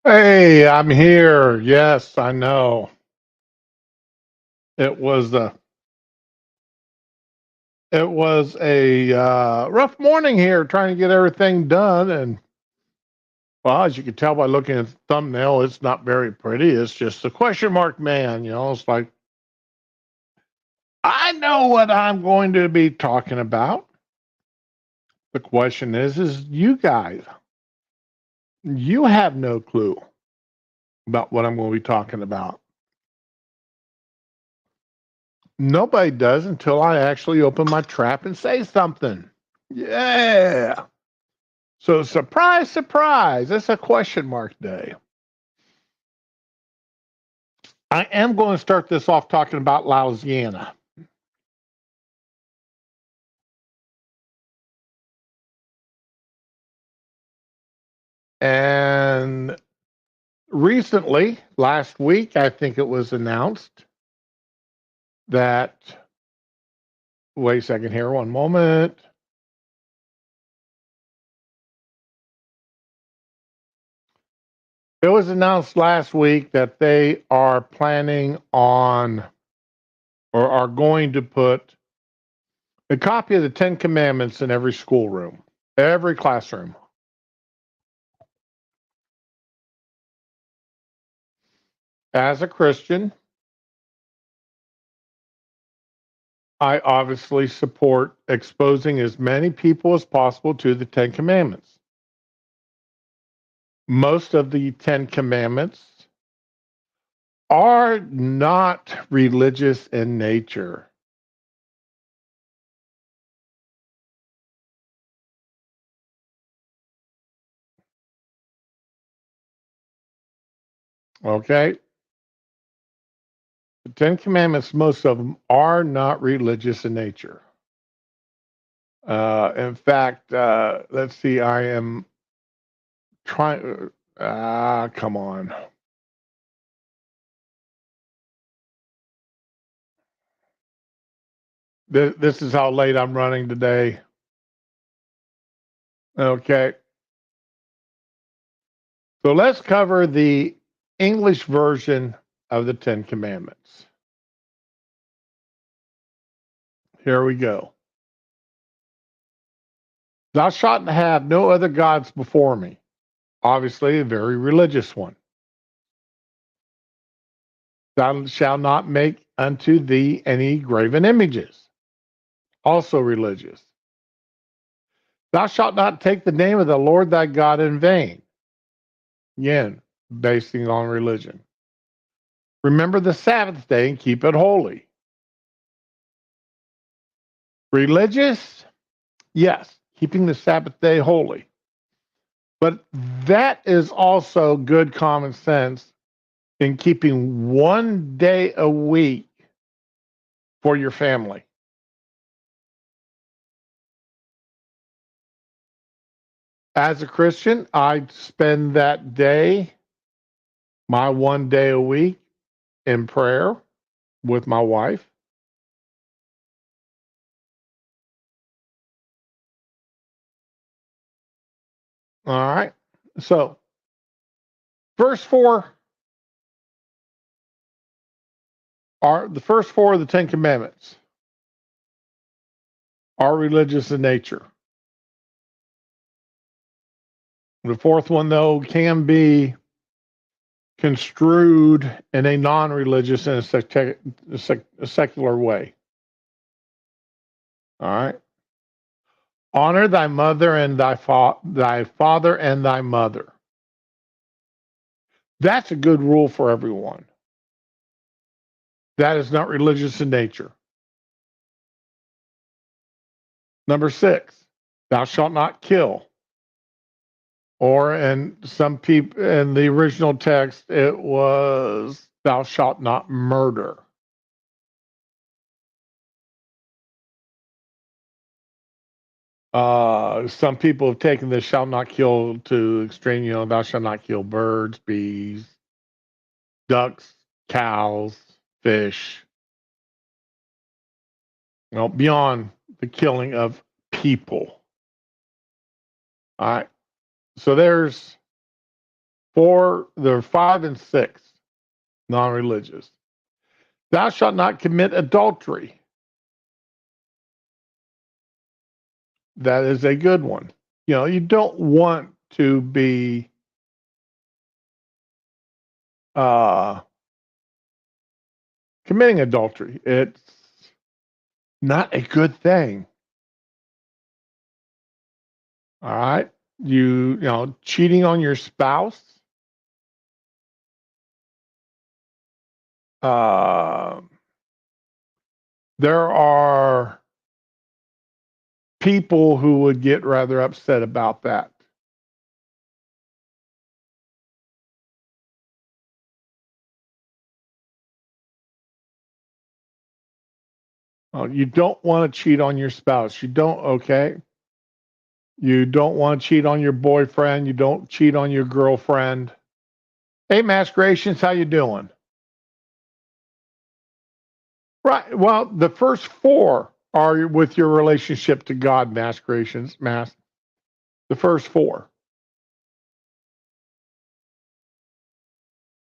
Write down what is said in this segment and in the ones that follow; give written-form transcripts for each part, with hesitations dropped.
Hey, I'm here. Yes, I know. It was a it was a rough morning here trying to get everything done, and well, as you can tell by looking at the thumbnail, it's not very pretty. It's just a question mark man. It's like I know what I'm going to be talking about. The question is you guys, you have no clue about what I'm going to be talking about. Nobody does until I actually open my trap and say something. Yeah. So surprise, surprise, it's a question mark day. I am going to start this off talking about Louisiana. And recently, last week, I think it was announced that, wait a second here, one moment. It was announced last week that they are planning on or are going to put a copy of the Ten Commandments in every schoolroom, every classroom. As a Christian, I obviously support exposing as many people as possible to the Ten Commandments. Most of the Ten Commandments are not religious in nature. Okay? The Ten Commandments, most of them are not religious in nature. In fact, let's see, I am trying, come on. This is how late I'm running today. Okay. So let's cover the English version of the Ten Commandments. Here we go. Thou shalt have no other gods before me. Obviously, a very religious one. Thou shalt not make unto thee any graven images. Also religious. Thou shalt not take the name of the Lord thy God in vain. Again, basing on religion. Remember the Sabbath day and keep it holy. Religious? Yes, keeping the Sabbath day holy. But that is also good common sense in keeping one day a week for your family. As a Christian, I spend that day, my one day a week, in prayer with my wife. All right. So, first four are the first four of the Ten Commandments are religious in nature. The fourth one, though, can be construed in a non-religious and a secular way. All right. Honor thy mother and thy father and thy mother. That's a good rule for everyone. That is not religious in nature. Number 6, thou shalt not kill. Or in some people in the original text, it was thou shalt not murder. Some people have taken the shall not kill to extreme, thou shalt not kill birds, bees, ducks, cows, fish, beyond the killing of people. All right. So there's There are 5 and 6, non-religious. Thou shalt not commit adultery. That is a good one. You don't want to be committing adultery. It's not a good thing. All right. Cheating on your spouse. There are people who would get rather upset about that. You don't want to cheat on your spouse. You don't, okay? You don't want to cheat on your boyfriend. You don't cheat on your girlfriend. Hey, Masquerations, how you doing? Right. Well, the first 4 are with your relationship to God, Masquerations, The first 4.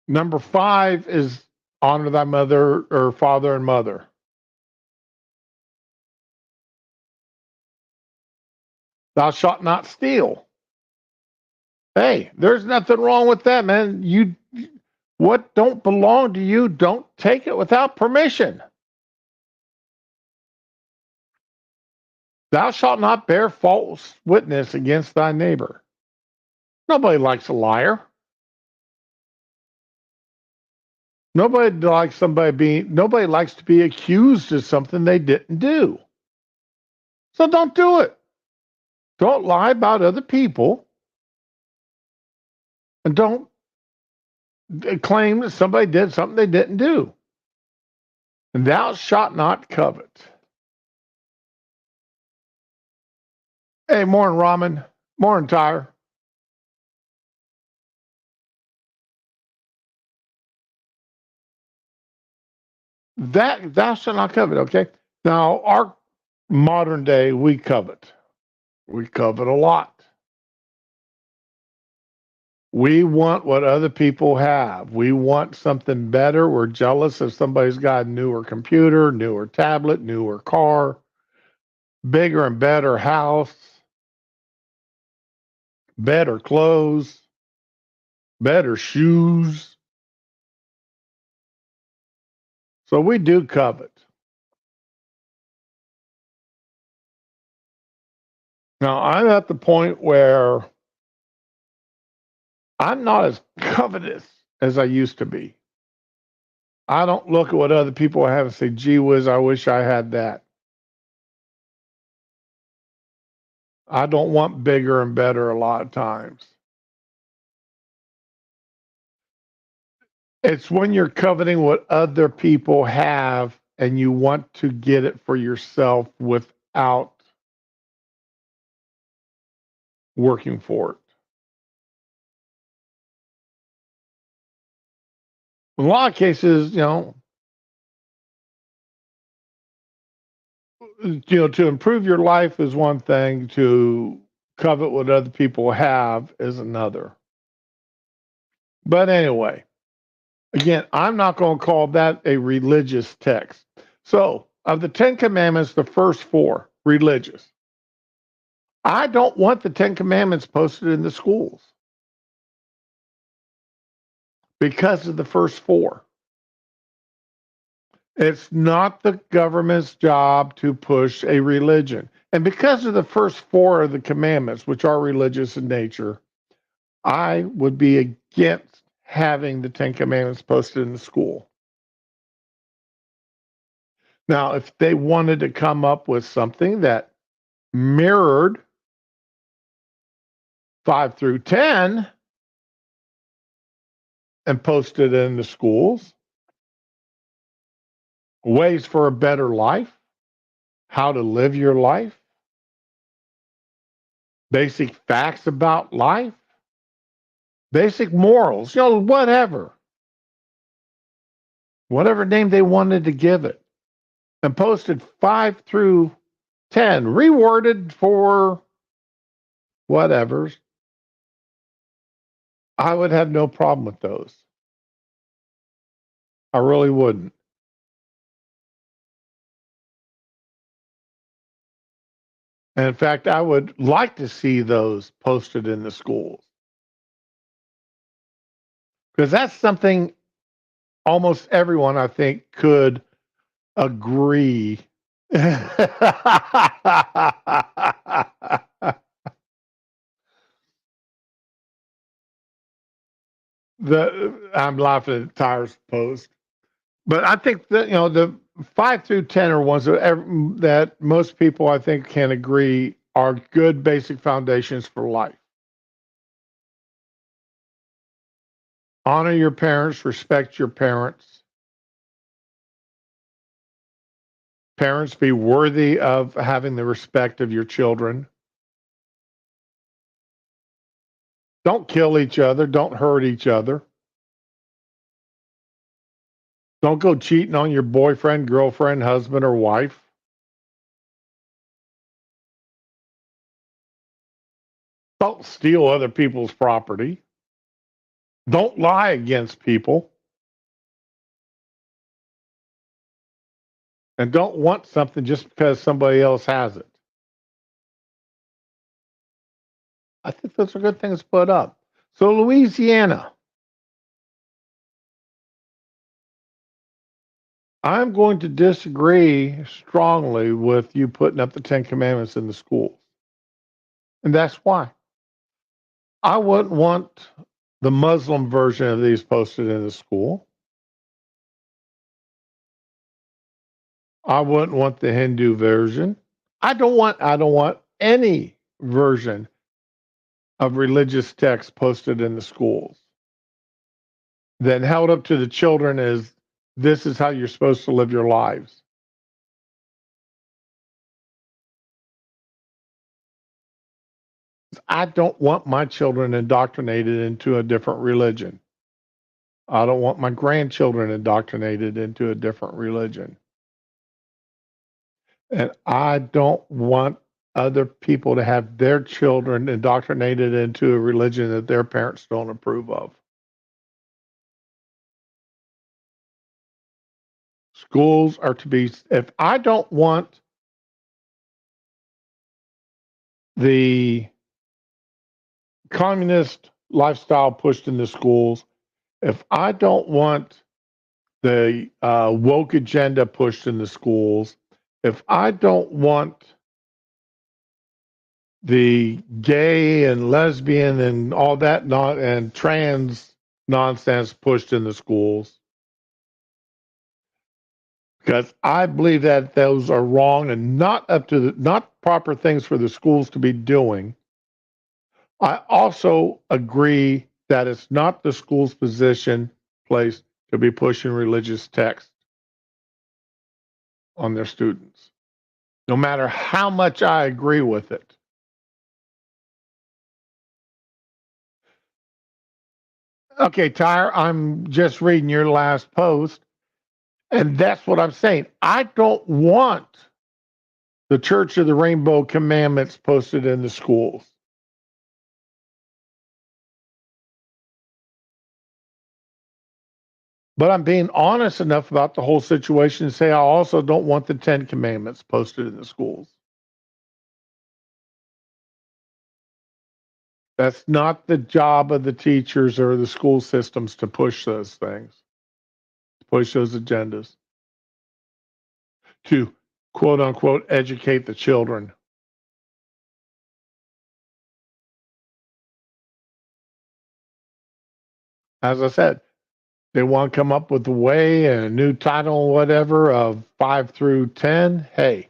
Number 5 is honor thy mother or father and mother. Thou shalt not steal. Hey, there's nothing wrong with that, man. What don't belong to you, don't take it without permission. Thou shalt not bear false witness against thy neighbor. Nobody likes a liar. Nobody likes to be accused of something they didn't do. So don't do it. Don't lie about other people. And don't claim that somebody did something they didn't do. And thou shalt not covet. Hey, morning, Ramen. Morning, Tyre. That thou shalt not covet, okay? Now, our modern day, we covet. We covet a lot. We want what other people have. We want something better. We're jealous if somebody's got a newer computer, newer tablet, newer car, bigger and better house, better clothes, better shoes. So we do covet. Now, I'm at the point where I'm not as covetous as I used to be. I don't look at what other people have and say, gee whiz, I wish I had that. I don't want bigger and better a lot of times. It's when you're coveting what other people have and you want to get it for yourself without working for it. In a lot of cases, to improve your life is one thing, to covet what other people have is another. But anyway, again, I'm not going to call that a religious text. So, of the 10 Commandments, the first 4, religious. I don't want the 10 Commandments posted in the schools because of the first 4. It's not the government's job to push a religion. And because of the first 4 of the commandments, which are religious in nature, I would be against having the 10 Commandments posted in the school. Now, if they wanted to come up with something that mirrored 5 through 10 and posted in the schools, ways for a better life, how to live your life, basic facts about life, basic morals, whatever name they wanted to give it, and posted 5 through 10, reworded for whatever's. I would have no problem with those. I really wouldn't. And in fact, I would like to see those posted in the schools because that's something almost everyone, I think, could agree. I'm laughing at Tyre's post, but I think that the 5 through 10 are ones that most people I think can agree are good basic foundations for life. Honor your parents, respect your parents. Parents, be worthy of having the respect of your children. Don't kill each other. Don't hurt each other. Don't go cheating on your boyfriend, girlfriend, husband, or wife. Don't steal other people's property. Don't lie against people. And don't want something just because somebody else has it. I think those are good things to put up. So, Louisiana, I'm going to disagree strongly with you putting up the 10 Commandments in the schools. And that's why. I wouldn't want the Muslim version of these posted in the school. I wouldn't want the Hindu version. I don't want any version of religious text posted in the schools that held up to the children as this is how you're supposed to live your lives. I don't want my children indoctrinated into a different religion. I don't want my grandchildren indoctrinated into a different religion. And I don't want other people to have their children indoctrinated into a religion that their parents don't approve of. Schools are to be, if I don't want the communist lifestyle pushed in the schools, if I don't want the woke agenda pushed in the schools, if I don't want the gay and lesbian and all that and trans nonsense pushed in the schools, because I believe that those are wrong and not proper things for the schools to be doing. I also agree that it's not the school's place to be pushing religious text on their students, no matter how much I agree with it. Okay, Tyre, I'm just reading your last post, and that's what I'm saying. I don't want the Church of the Rainbow Commandments posted in the schools. But I'm being honest enough about the whole situation to say I also don't want the 10 Commandments posted in the schools. That's not the job of the teachers or the school systems to push those things, to push those agendas, to quote unquote educate the children. As I said, they want to come up with a way and a new title or whatever of 5 through 10. Hey,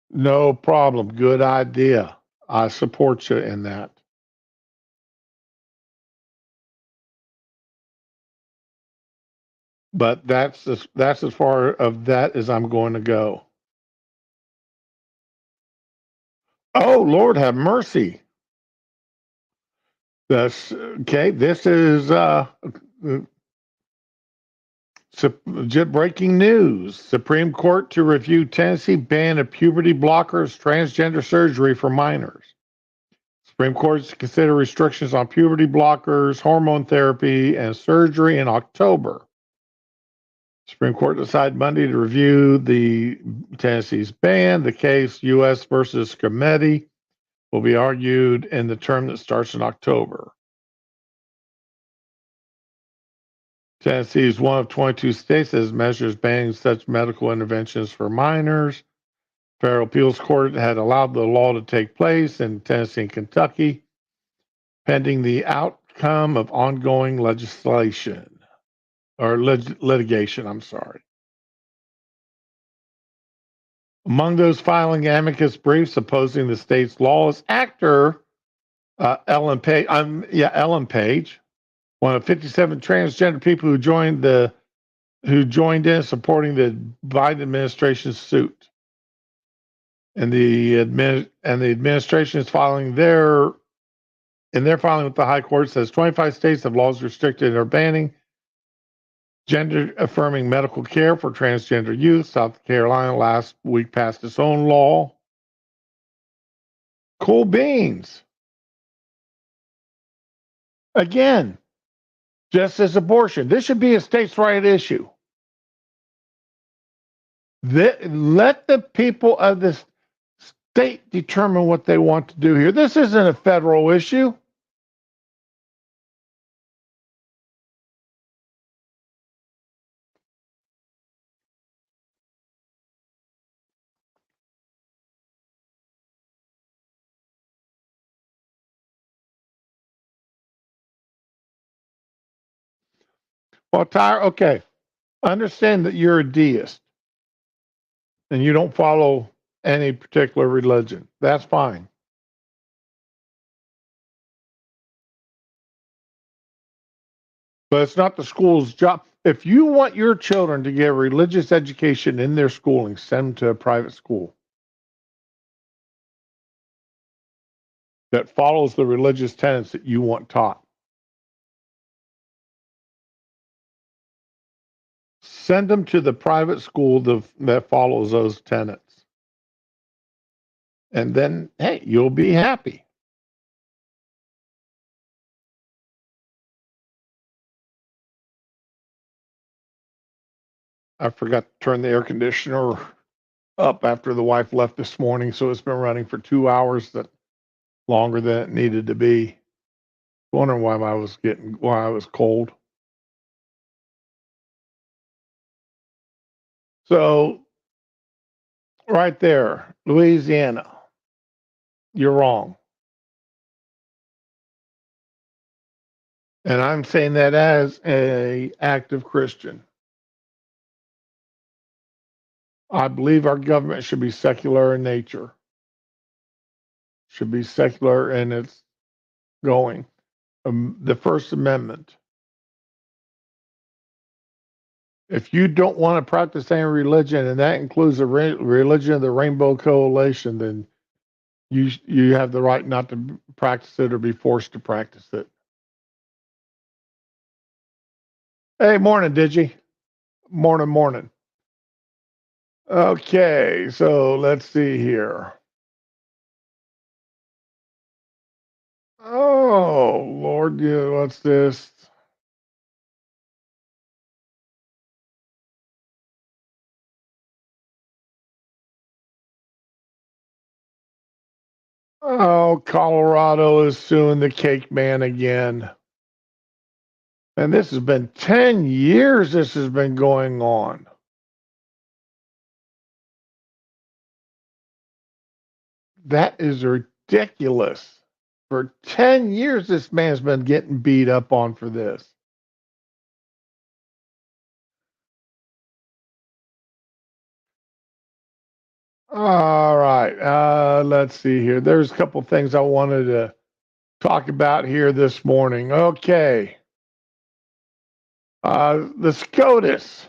no problem. Good idea. I support you in that. But that's as far of that as I'm going to go. Oh, Lord have mercy. This okay. This is breaking news. Supreme Court to review Tennessee ban of puberty blockers, transgender surgery for minors. Supreme Court is to consider restrictions on puberty blockers, hormone therapy, and surgery in October. Supreme Court decided Monday to review the Tennessee's ban. The case, U.S. versus Cometti, will be argued in the term that starts in October. Tennessee is one of 22 states that has measures banning such medical interventions for minors. Federal appeals court had allowed the law to take place in Tennessee and Kentucky, pending the outcome of ongoing legislation or litigation. I'm sorry. Among those filing amicus briefs opposing the state's law is actor Ellen Page. Ellen Page, one of 57 transgender people who joined in supporting the Biden administration's suit. And the administration is filing their filing with the high court says 25 states have laws restricted or banning gender affirming medical care for transgender youth. South Carolina last week passed its own law. Cool beans. Again, just as abortion, this should be a states' right issue. Let the people of the state determine what they want to do here. This isn't a federal issue. Well, Tyre, okay, understand that you're a deist and you don't follow any particular religion. That's fine. But it's not the school's job. If you want your children to get a religious education in their schooling, send them to a private school that follows the religious tenets that you want taught. Send them to the private school that follows those tenets. And then, hey, you'll be happy. I forgot to turn the air conditioner up after the wife left this morning, so it's been running for 2 hours longer than it needed to be. Wondering why I was cold. So, right there, Louisiana, you're wrong. And I'm saying that as an active Christian. I believe our government should be secular in nature. Should be secular in its going. The First Amendment. If you don't want to practice any religion, and that includes the religion of the Rainbow Coalition, then you have the right not to practice it or be forced to practice it. Hey, morning, Digi. Morning. Okay, so let's see here. Oh, Lord, what's this? Oh, Colorado is suing the cake man again. And this has been 10 years this has been going on. That is ridiculous. For 10 years, this man's been getting beat up on for this. All right. Let's see here. There's a couple things I wanted to talk about here this morning. Okay. The SCOTUS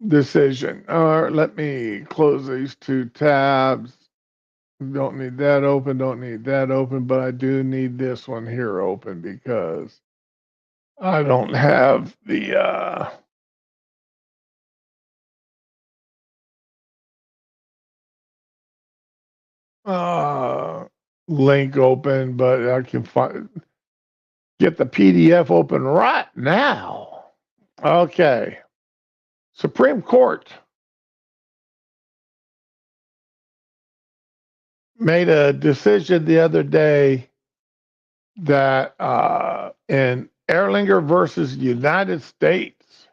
decision. Let me close these two tabs. Don't need that open, but I do need this one here open because I don't have the uh, link open, but I can get the PDF open right now. Okay. Supreme Court made a decision the other day that in Erlinger versus United States,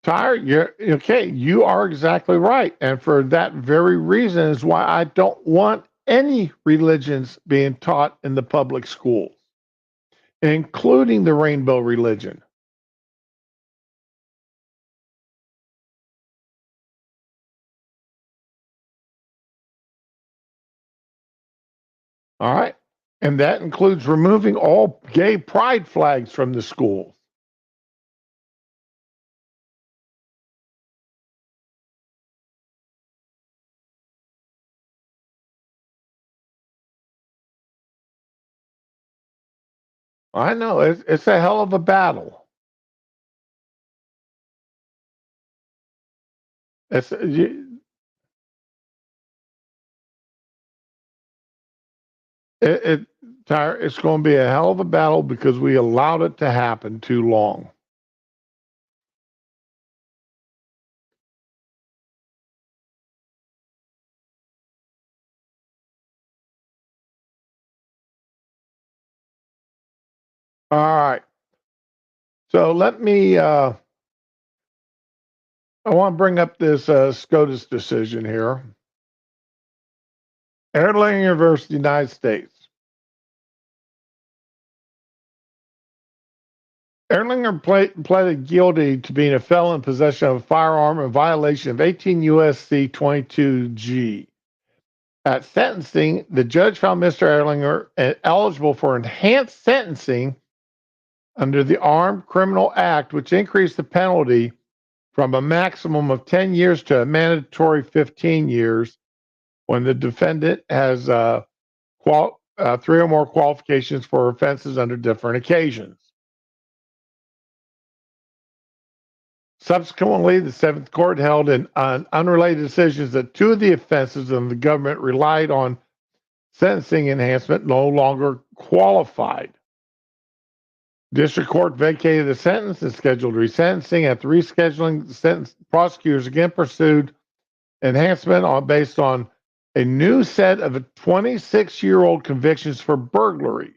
Tyre, you're okay. You are exactly right, and for that very reason is why I don't want any religions being taught in the public schools, including the rainbow religion. All right, and that includes removing all gay pride flags from the schools. I know it's a hell of a battle. It's it Tyre, it's going to be a hell of a battle because we allowed it to happen too long. All right. So let me. I want to bring up this SCOTUS decision here. Erlanger versus the United States. Erlanger pleaded guilty to being a felon in possession of a firearm in violation of 18 USC 22G. At sentencing, the judge found Mr. Erlanger eligible for enhanced sentencing under the Armed Criminal Act, which increased the penalty from a maximum of 10 years to a mandatory 15 years when the defendant has three or more qualifications for offenses under different occasions. Subsequently, the Seventh Court held in unrelated decisions that two of the offenses of the government relied on sentencing enhancement no longer qualified. District Court vacated the sentence and scheduled resentencing. After rescheduling the sentence, prosecutors again pursued enhancement based on a new set of 26-year-old convictions for burglary.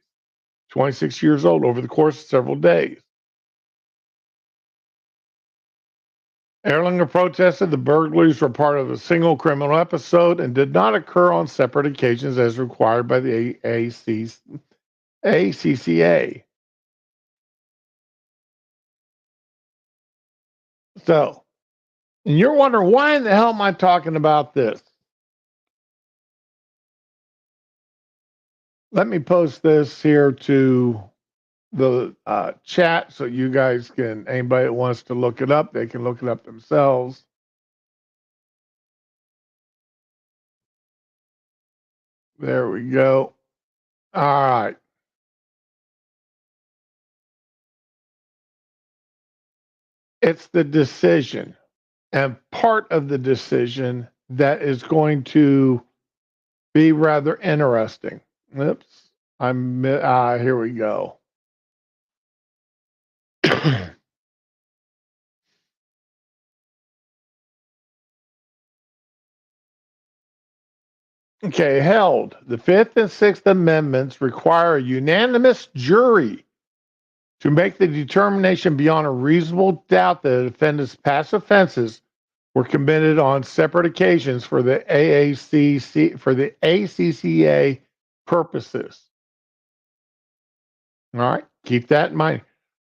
26 years old over the course of several days. Erlanger protested the burglaries were part of a single criminal episode and did not occur on separate occasions as required by the ACCA. So, and you're wondering, why in the hell am I talking about this? Let me post this here to the chat so you guys can, anybody that wants to look it up, they can look it up themselves. There we go. All right. It's the decision and part of the decision that is going to be rather interesting. Oops. Here we go. Okay, held. The Fifth and Sixth Amendments require a unanimous jury to make the determination beyond a reasonable doubt that the defendant's past offenses were committed on separate occasions for the ACCA purposes. All right, keep that in mind.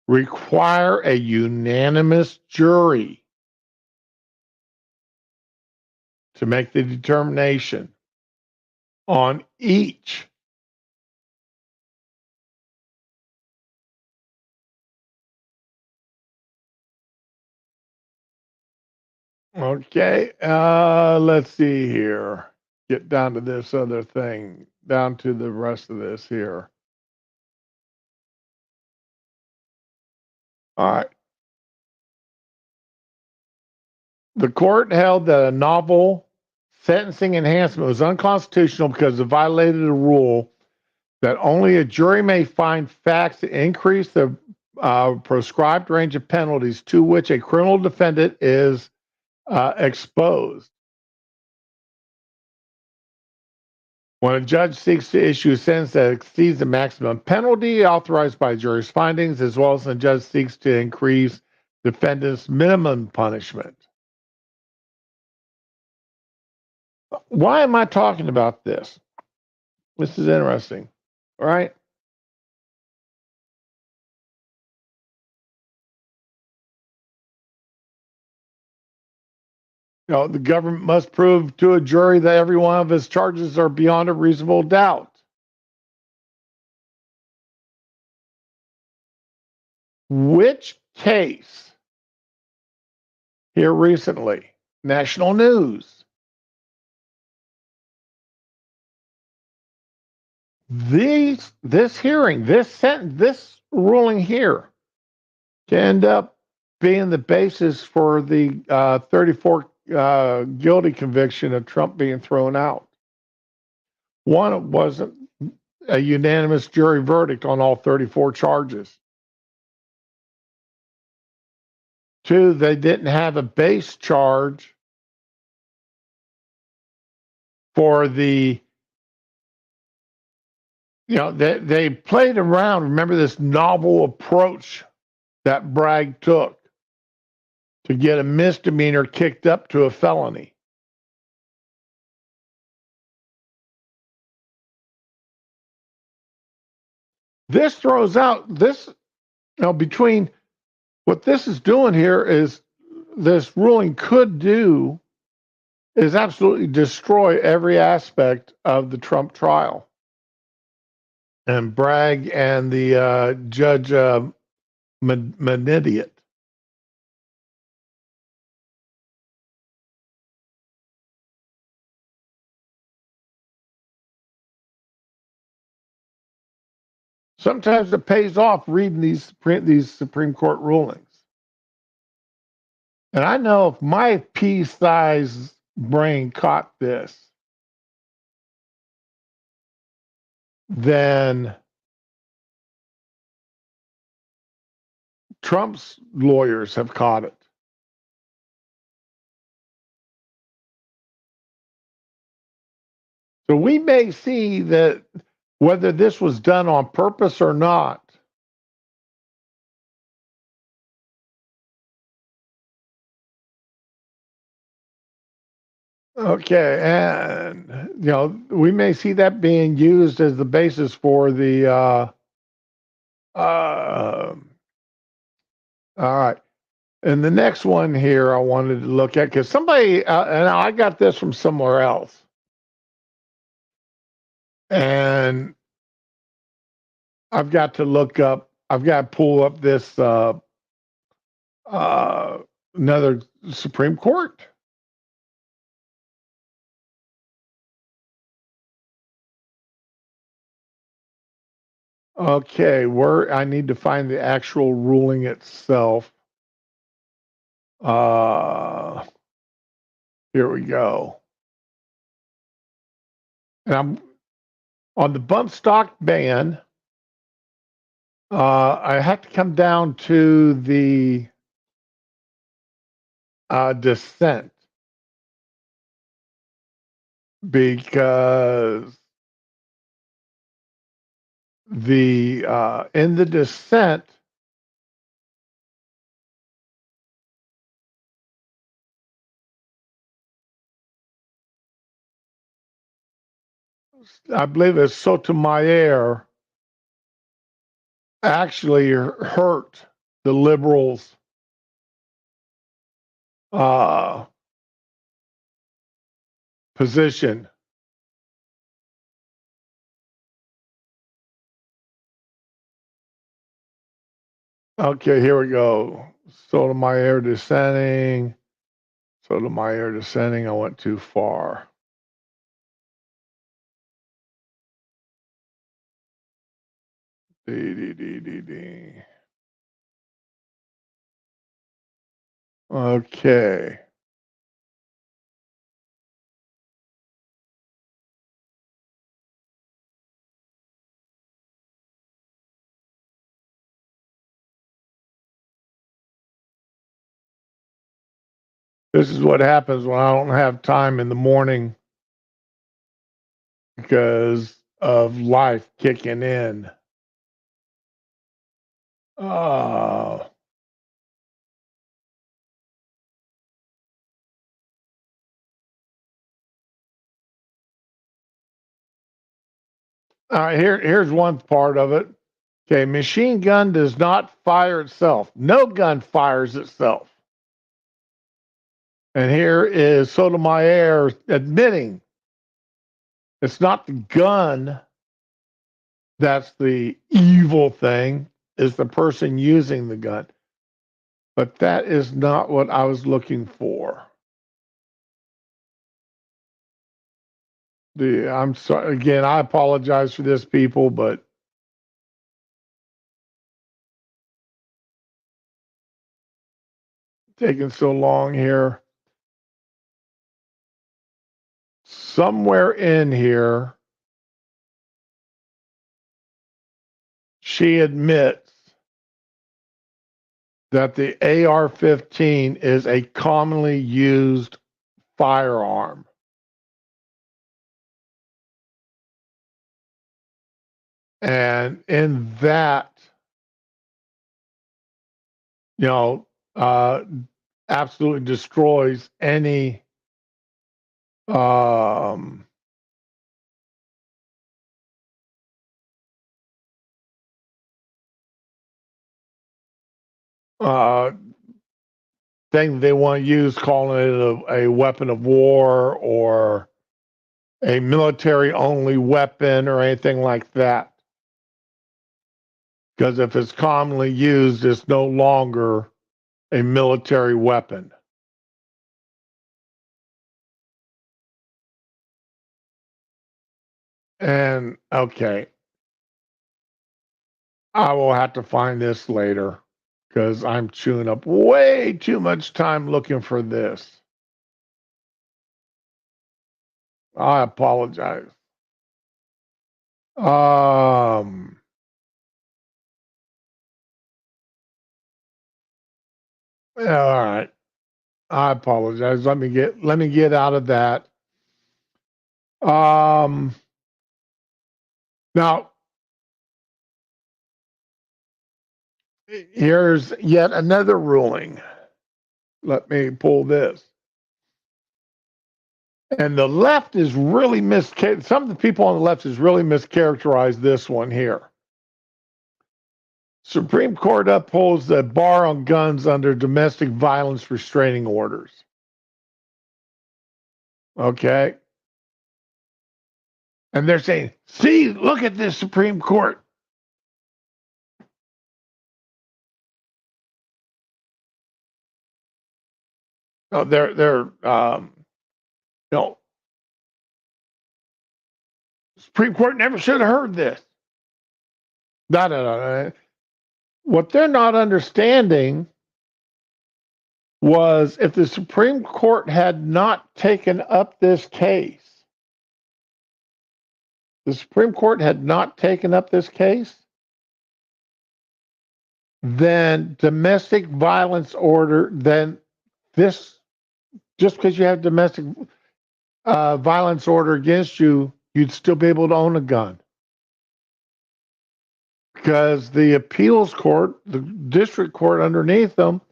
Require a unanimous jury to make the determination on each. Okay, let's see here. Get down to this other thing, down to the rest of this here. All right. The court held that a novel sentencing enhancement was unconstitutional because it violated a rule that only a jury may find facts to increase the prescribed range of penalties to which a criminal defendant is exposed. When a judge seeks to issue a sentence that exceeds the maximum penalty authorized by jury's findings, as well as when a judge seeks to increase defendant's minimum punishment. Why am I talking about this? This is interesting, right? The government must prove to a jury that every one of his charges are beyond a reasonable doubt. Which case here recently? National news. This hearing, this sentence, this ruling here can end up being the basis for the 34 guilty conviction of Trump being thrown out. One, it wasn't a unanimous jury verdict on all 34 charges. Two, they didn't have a base charge for the, they played around. Remember this novel approach that Bragg took to get a misdemeanor kicked up to a felony. This throws out this, between what this is doing here is this ruling could do is absolutely destroy every aspect of the Trump trial. And Bragg and the Judge Menediet. Sometimes it pays off reading these Supreme Court rulings. And I know if my pea-sized brain caught this, then Trump's lawyers have caught it. So we may see that whether this was done on purpose or not. Okay, and we may see that being used as the basis for the. All right, and the next one here I wanted to look at because somebody and I got this from somewhere else, and I've got to look up. I've got to pull up this another Supreme Court. Okay, where I need to find the actual ruling itself. Here we go. And I'm on the bump stock ban. I have to come down to the dissent because the in the dissent. I believe it's Sotomayor actually hurt the liberals' position. Okay, here we go. Sotomayor dissenting. Sotomayor dissenting. I went too far. D. Okay. This is what happens when I don't have time in the morning because of life kicking in. Oh, all right, here's one part of it. Okay, machine gun does not fire itself. No gun fires itself. And here is Sotomayor admitting it's not the gun that's the evil thing, is the person using the gun. But that is not what I was looking for. I'm sorry again, I apologize for this, people, but taking so long here. Somewhere in here, she admits that the AR 15 is a commonly used firearm. And in that, you know, absolutely destroys any um, uh, thing they want to use, calling it a weapon of war or a military only weapon or anything like that. Because if it's commonly used, it's no longer a military weapon. And okay, I will have to find this later because I'm chewing up way too much time looking for this. I apologize. Um, all right. I apologize. Let me get out of that. Um, now here's yet another ruling. Let me pull this. And the left is really some of the people on the left has really mischaracterized this one here. Supreme Court upholds the bar on guns under domestic violence restraining orders. Okay. And they're saying, see, look at this Supreme Court. Oh, you know, Supreme Court never should have heard this. No, no, no, no. What they're not understanding was if the Supreme Court had not taken up this case, the Supreme Court had not taken up this case, then domestic violence order, then this, just because you have domestic violence order against you, you'd still be able to own a gun. Because the appeals court, the district court underneath them,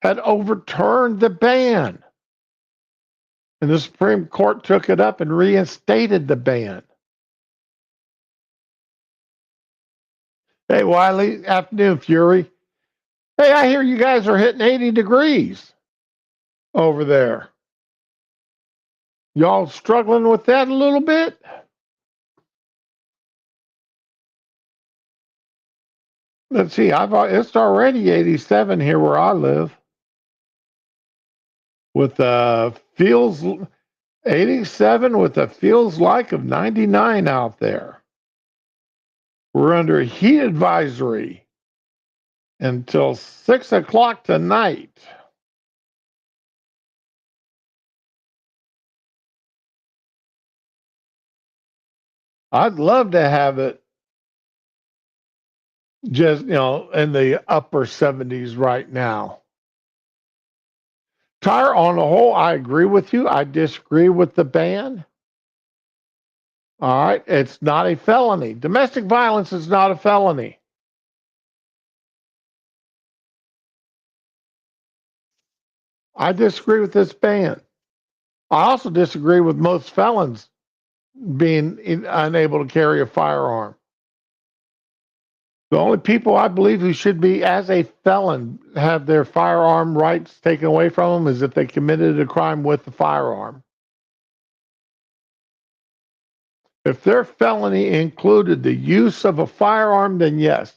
had overturned the ban. And the Supreme Court took it up and reinstated the ban. Hey, Wiley, afternoon, Fury. Hey, I hear you guys are hitting 80 degrees over there. Y'all struggling with that a little bit? Let's see, it's already 87 here where I live. With feels 87 with a feels like of 99 out there. We're under a heat advisory until 6 o'clock tonight. I'd love to have it just, in the upper 70s right now. Tyre, on the whole, I agree with you. I disagree with the ban. All right. It's not a felony. Domestic violence is not a felony. I disagree with this ban. I also disagree with most felons being unable to carry a firearm. The only people I believe who should be, as a felon, have their firearm rights taken away from them is if they committed a crime with the firearm. If their felony included the use of a firearm, then yes,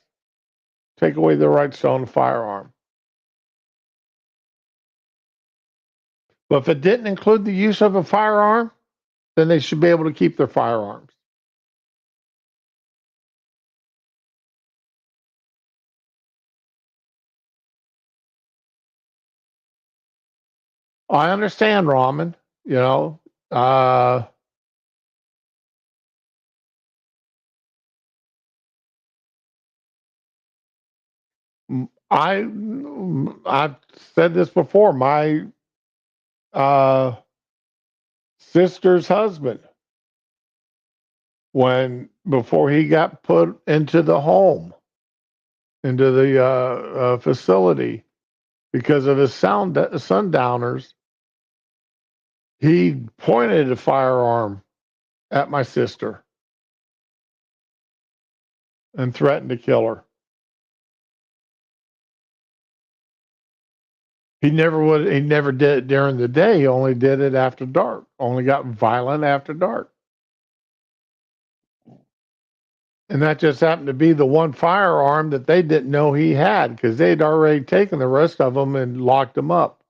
take away their rights to own a firearm. But if it didn't include the use of a firearm, then they should be able to keep their firearms. I understand, Raman. You know, uh, I've said this before. My uh, sister's husband, when before he got put into the home, into the facility because of his sundowners, he pointed a firearm at my sister and threatened to kill her. He never would. He never did it during the day. He only did it after dark. Only got violent after dark. And that just happened to be the one firearm that they didn't know he had because they'd already taken the rest of them and locked them up.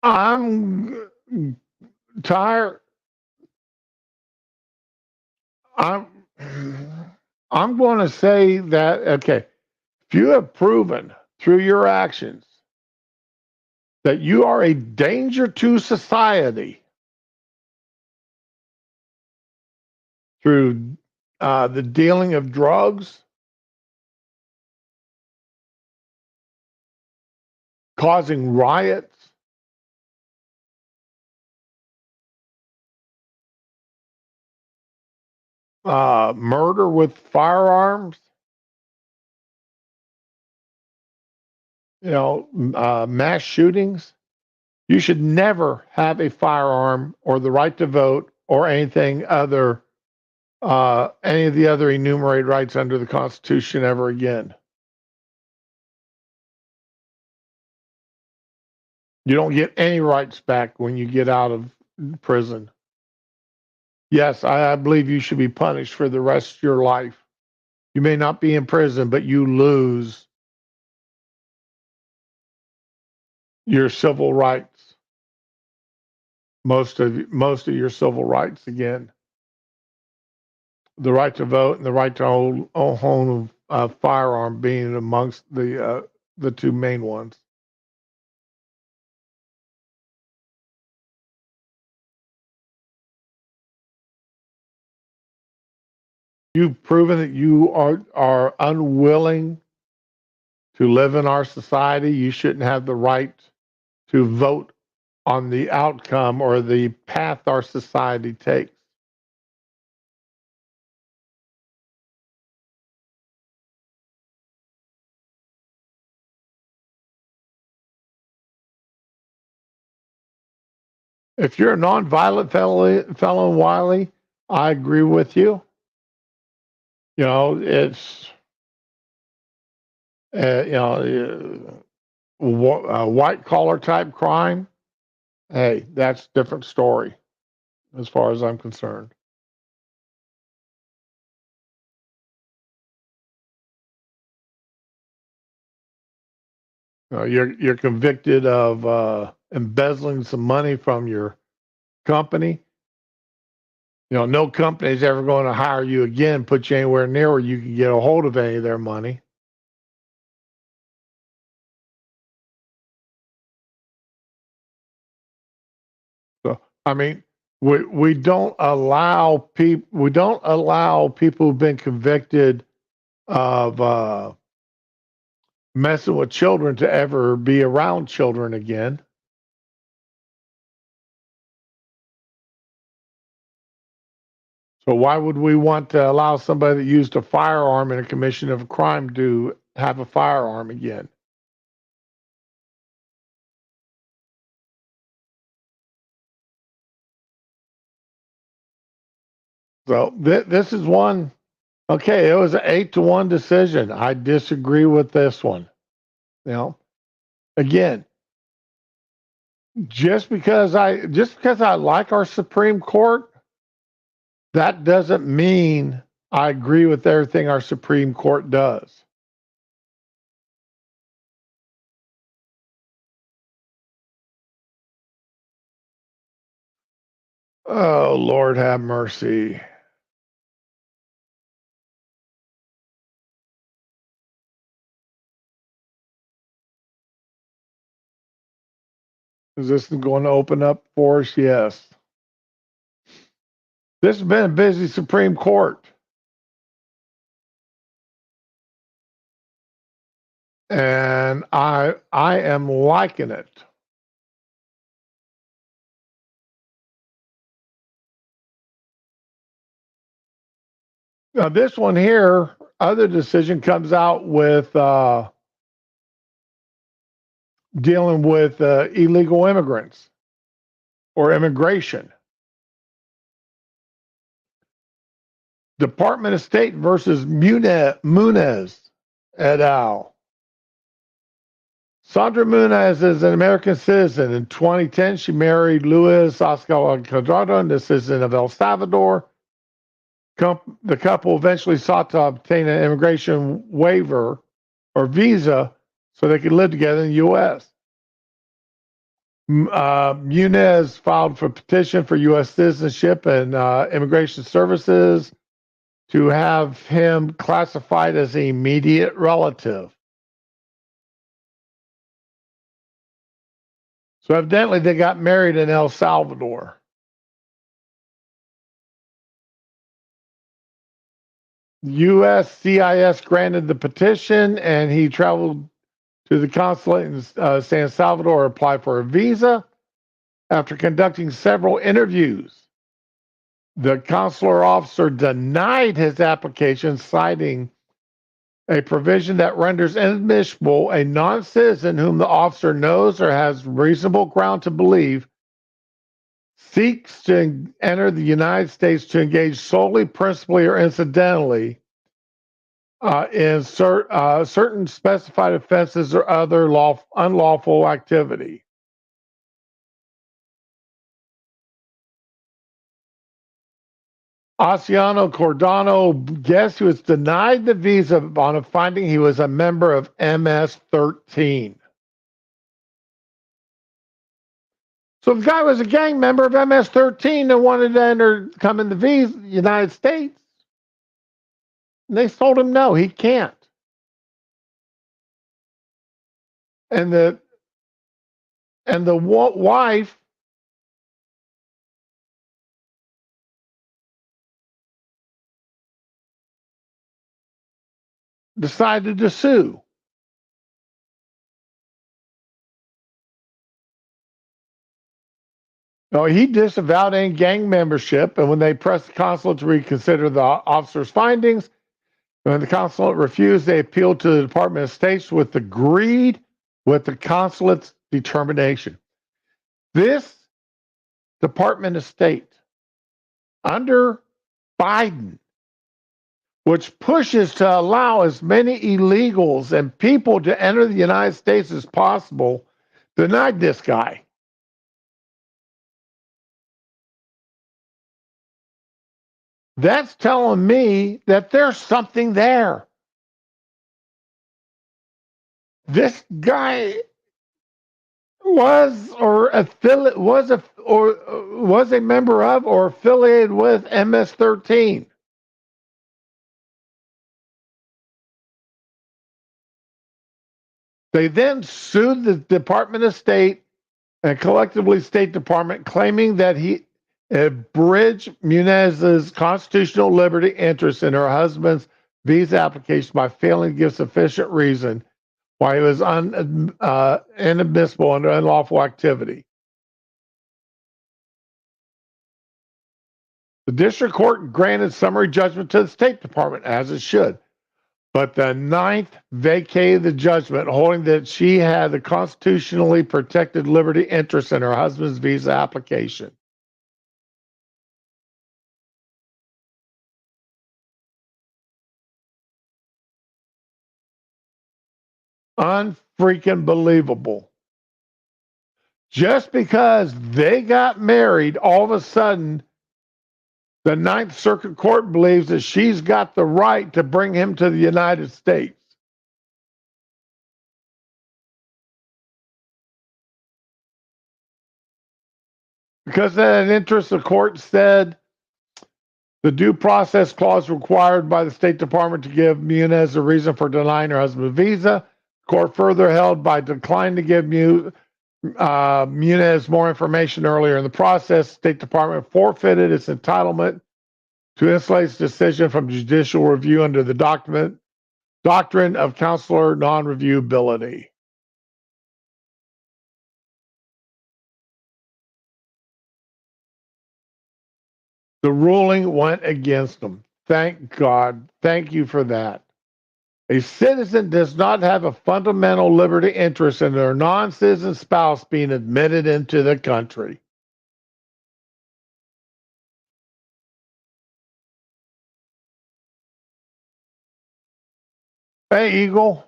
I'm tired. I'm I'm going to say that okay, if you have proven through your actions that you are a danger to society through the dealing of drugs, causing riots, murder with firearms, mass shootings, you should never have a firearm or the right to vote or anything other, any of the other enumerated rights under the Constitution ever again. You don't get any rights back when you get out of prison. Yes, I believe you should be punished for the rest of your life. You may not be in prison, but you lose your civil rights. Most of your civil rights again. The right to vote and the right to own a firearm being amongst the two main ones. You've proven that you are unwilling to live in our society. You shouldn't have the right to vote on the outcome or the path our society takes. If you're a nonviolent felon, Wiley, I agree with you. It's a white collar type crime. Hey, that's a different story as far as I'm concerned. You're convicted of embezzling some money from your company. No company is ever going to hire you again, put you anywhere near where you can get a hold of any of their money. I mean, we don't allow people who've been convicted of messing with children to ever be around children again. So why would we want to allow somebody that used a firearm in a commission of a crime to have a firearm again? So this is one. Okay, it was an 8-1 decision. I disagree with this one. You know, again, just because I like our Supreme Court, that doesn't mean I agree with everything our Supreme Court does. Oh, Lord have mercy. Is this going to open up for us? Yes. This has been a busy Supreme Court, and I am liking it. Now, this one here, other decision comes out with dealing with illegal immigrants or immigration. Department of State versus Munez et al. Sandra Munez is an American citizen. In 2010, she married Luis Oscar Quadrado, and this is in El Salvador. The couple eventually sought to obtain an immigration waiver or visa so they could live together in the U.S. Munez filed for petition for U.S. citizenship and immigration services to have him classified as an immediate relative. So evidently they got married in El Salvador. USCIS granted the petition, and he traveled to the consulate in San Salvador, applied for a visa. After conducting several interviews, the consular officer denied his application, citing a provision that renders inadmissible a non citizen whom the officer knows or has reasonable ground to believe seeks to enter the United States to engage solely, principally, or incidentally in certain specified offenses or other unlawful activity. Asiano Cordano, guess who was denied the visa on a finding he was a member of MS-13. So the guy was a gang member of MS-13 that wanted to come in the United States. And they told him no, he can't. And the wife decided to sue. No, he disavowed any gang membership, and when they pressed the consulate to reconsider the officer's findings, when the consulate refused, they appealed to the Department of State, which agreed with the consulate's determination. This Department of State, under Biden, which pushes to allow as many illegals and people to enter the United States as possible, denied this guy. That's telling me that there's something there. This guy was a member of or affiliated with MS-13. They then sued the Department of State and collectively State Department, claiming that he abridged Muniz's constitutional liberty interest in her husband's visa application by failing to give sufficient reason why he was inadmissible under unlawful activity. The district court granted summary judgment to the State Department, as it should, but the Ninth vacated the judgment, holding that she had the constitutionally protected liberty interest in her husband's visa application. Unfreaking believable. Just because they got married, all of a sudden, the Ninth Circuit Court believes that she's got the right to bring him to the United States. Because that interest, the court said the due process clause required by the State Department to give Muniz a reason for denying her husband a visa. The court further held by declining to give Muniz more information earlier in the process, the State Department forfeited its entitlement to insulate its decision from judicial review under the doctrine of consular non-reviewability. The ruling went against them. Thank God. Thank you for that. A citizen does not have a fundamental liberty interest in their non-citizen spouse being admitted into the country. Hey, Eagle.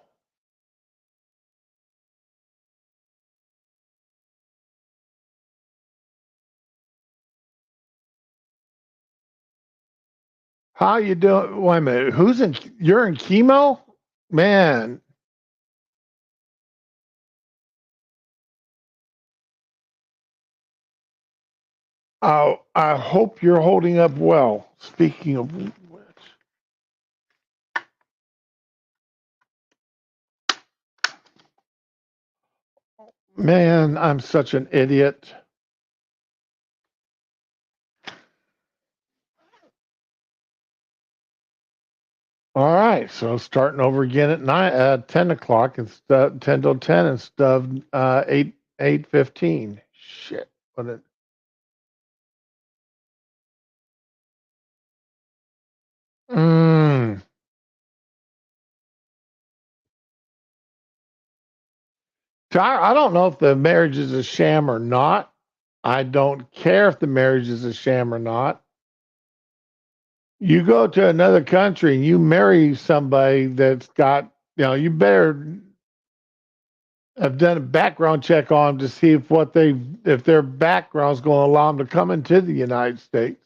How you doing? Wait a minute. You're in chemo? Man. Oh, I hope you're holding up well. Speaking of which. Man, I'm such an idiot. All right, so starting over again at 10 o'clock instead 10 till 10 instead of 8:15. Shit. What it mm. I don't know if the marriage is a sham or not. I don't care if the marriage is a sham or not. You go to another country and you marry somebody that's got, you better have done a background check on them to see if their background is going to allow them to come into the United States.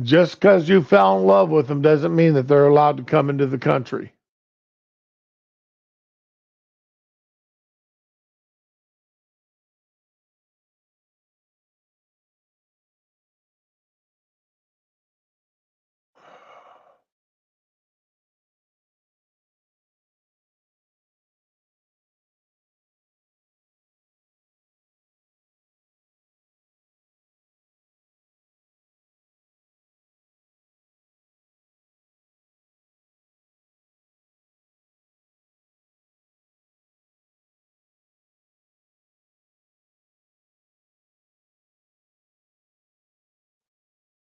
Just because you fell in love with them doesn't mean that they're allowed to come into the country.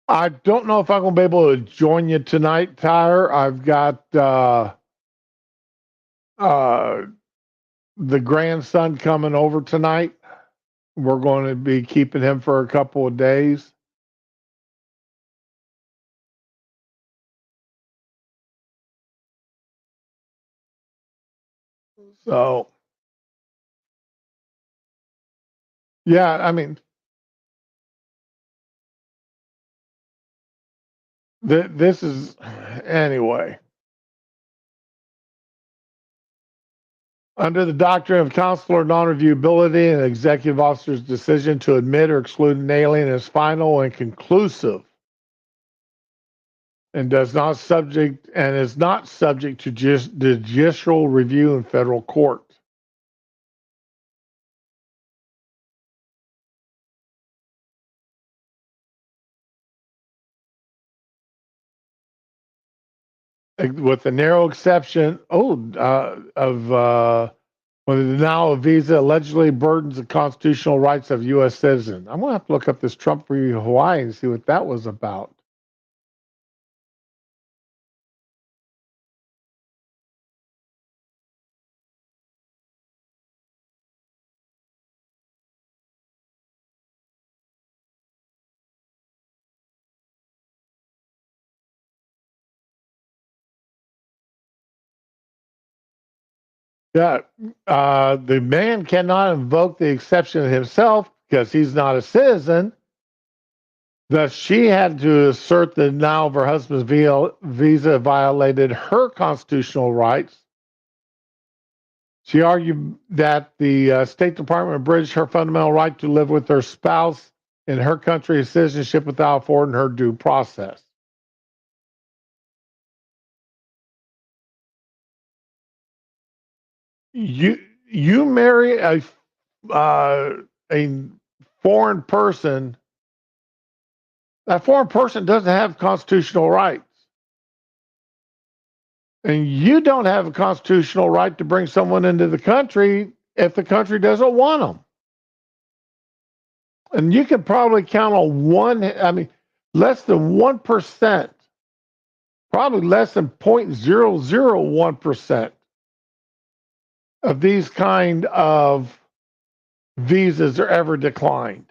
I don't know if I'm going to be able to join you tonight, Tyler. I've got the grandson coming over tonight. We're going to be keeping him for a couple of days. So, yeah, I mean, this is, anyway. Under the doctrine of consular non-reviewability, an executive officer's decision to admit or exclude an alien is final and conclusive, and is not subject to judicial review in federal court. with the narrow exception of when the denial of visa allegedly burdens the constitutional rights of U.S. citizens. I'm going to have to look up this Trump free Hawaii and see what that was about. Yeah, the man cannot invoke the exception himself because he's not a citizen. Thus, she had to assert that now of her husband's visa violated her constitutional rights. She argued that the State Department abridged her fundamental right to live with her spouse in her country of citizenship without affording her due process. You marry a foreign person. That foreign person doesn't have constitutional rights. And you don't have a constitutional right to bring someone into the country if the country doesn't want them. And you can probably count on less than 1%, probably less than 0.001% of these kind of visas are ever declined,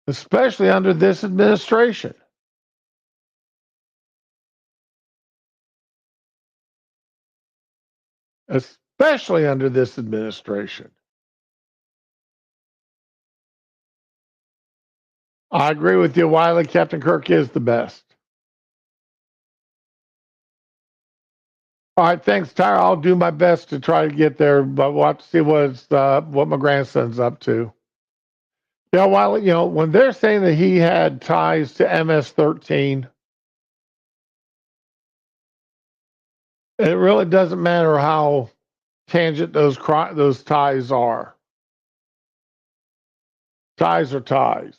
especially under this administration. Especially under this administration. I agree with you, Wiley. Captain Kirk is the best. All right, thanks, Tyra. I'll do my best to try to get there, but we'll have to see what my grandson's up to. Yeah, Wiley, when they're saying that he had ties to MS-13, it really doesn't matter how tangent those ties are. Ties are ties.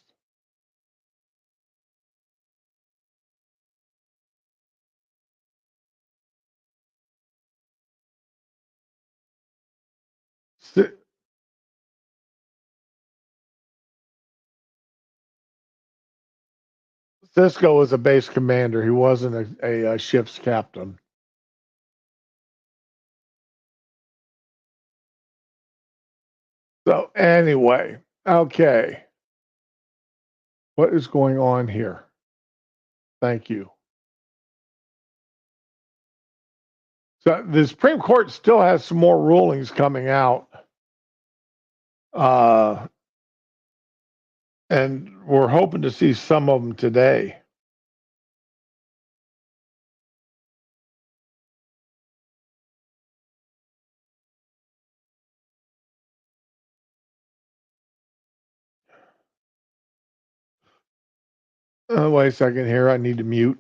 Cisco was a base commander. He wasn't a ship's captain. So anyway, okay. What is going on here? Thank you. So the Supreme Court still has some more rulings coming out. And we're hoping to see some of them today. Wait a second here. I need to mute.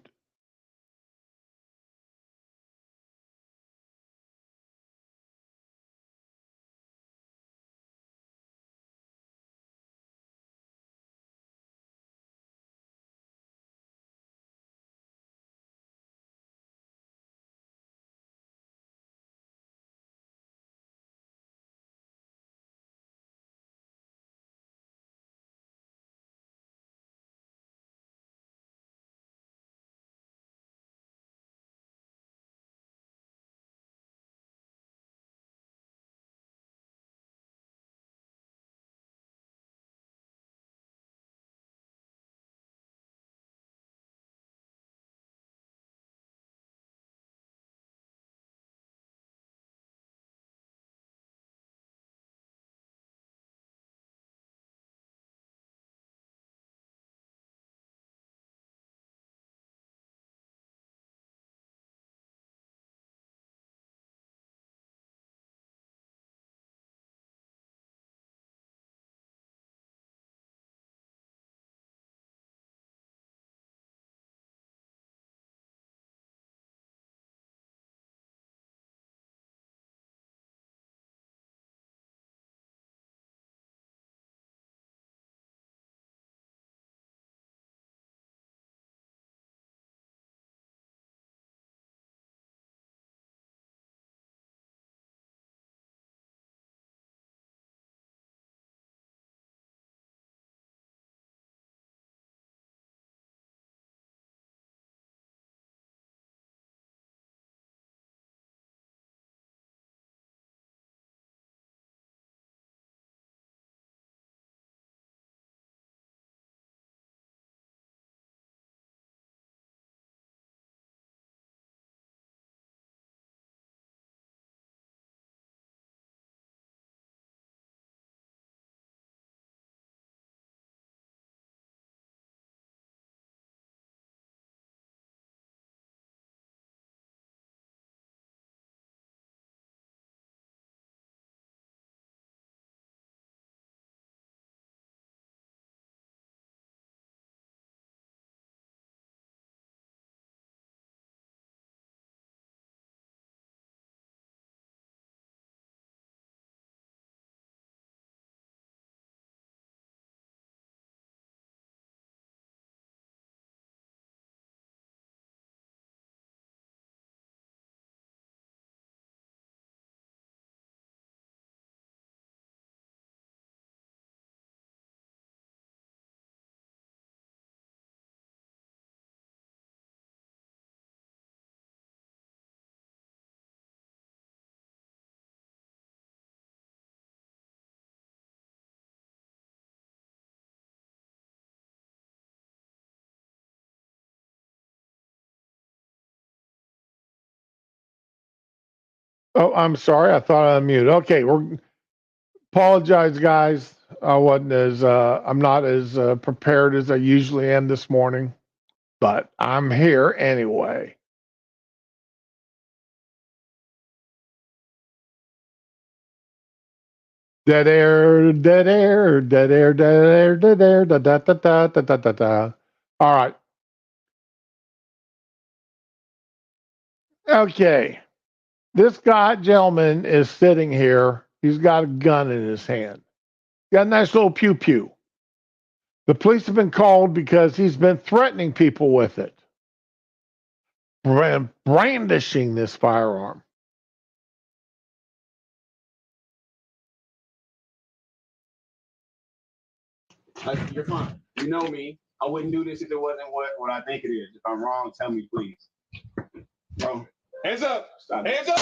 Oh, I'm sorry. I thought I unmuted. Okay, we're apologize, guys. I wasn't as I'm not as prepared as I usually am this morning, but I'm here anyway. Dead air, dead air, dead air, dead air, dead air, da da da da da da da da. All right. Okay. This guy, gentleman, is sitting here. He's got a gun in his hand. Got a nice little pew pew. The police have been called because he's been threatening people with it, brandishing this firearm. You're fine. You know me. I wouldn't do this if it wasn't what I think it is. If I'm wrong, tell me, please. Bro, hands up. Stop. Hands up.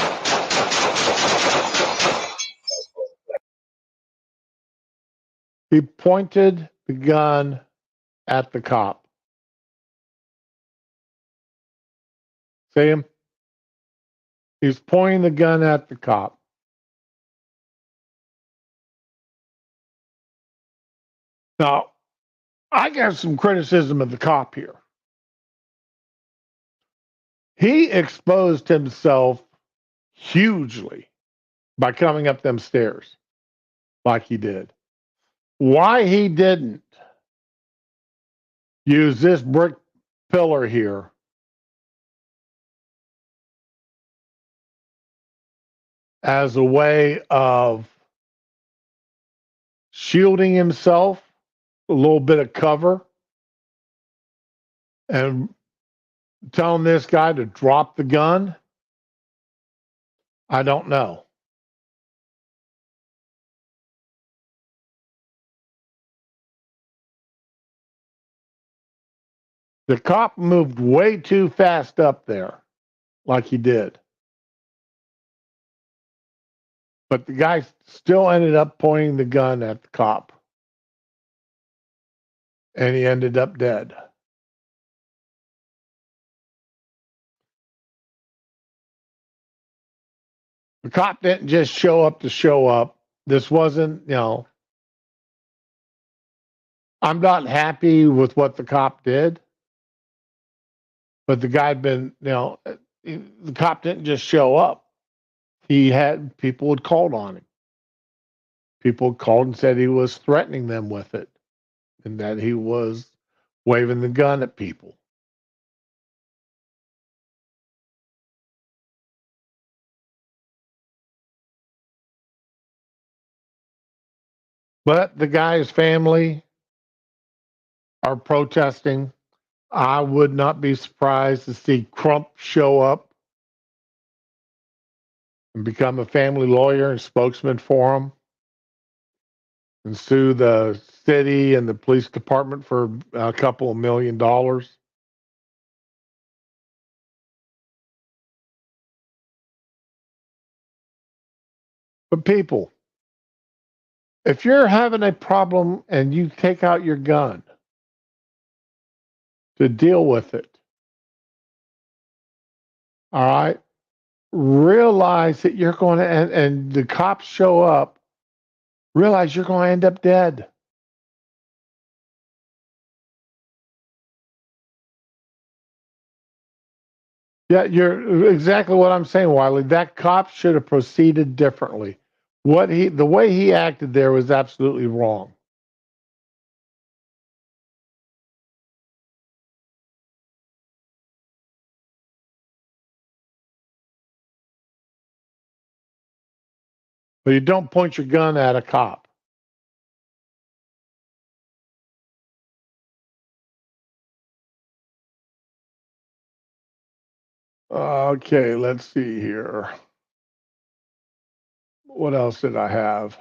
He pointed the gun at the cop. See him? He's pointing the gun at the cop. Now, I got some criticism of the cop here. He exposed himself hugely by coming up them stairs like he did. Why he didn't use this brick pillar here as a way of shielding himself, a little bit of cover, and telling this guy to drop the gun, I don't know. The cop moved way too fast up there, like he did. But the guy still ended up pointing the gun at the cop. And he ended up dead. The cop didn't just show up to show up. This wasn't, I'm not happy with what the cop did. But the guy had been, the cop didn't just show up. He had people had called on him. People called and said he was threatening them with it and that he was waving the gun at people. But the guy's family are protesting. I would not be surprised to see Crump show up and become a family lawyer and spokesman for him and sue the city and the police department for a couple of $1 million. But people, if you're having a problem and you take out your gun to deal with it, all right, realize that you're going to, and the cops show up, realize you're going to end up dead. Yeah, you're exactly what I'm saying, Wiley. That cop should have proceeded differently. The way he acted there was absolutely wrong. But you don't point your gun at a cop. Okay, let's see here. What else did I have?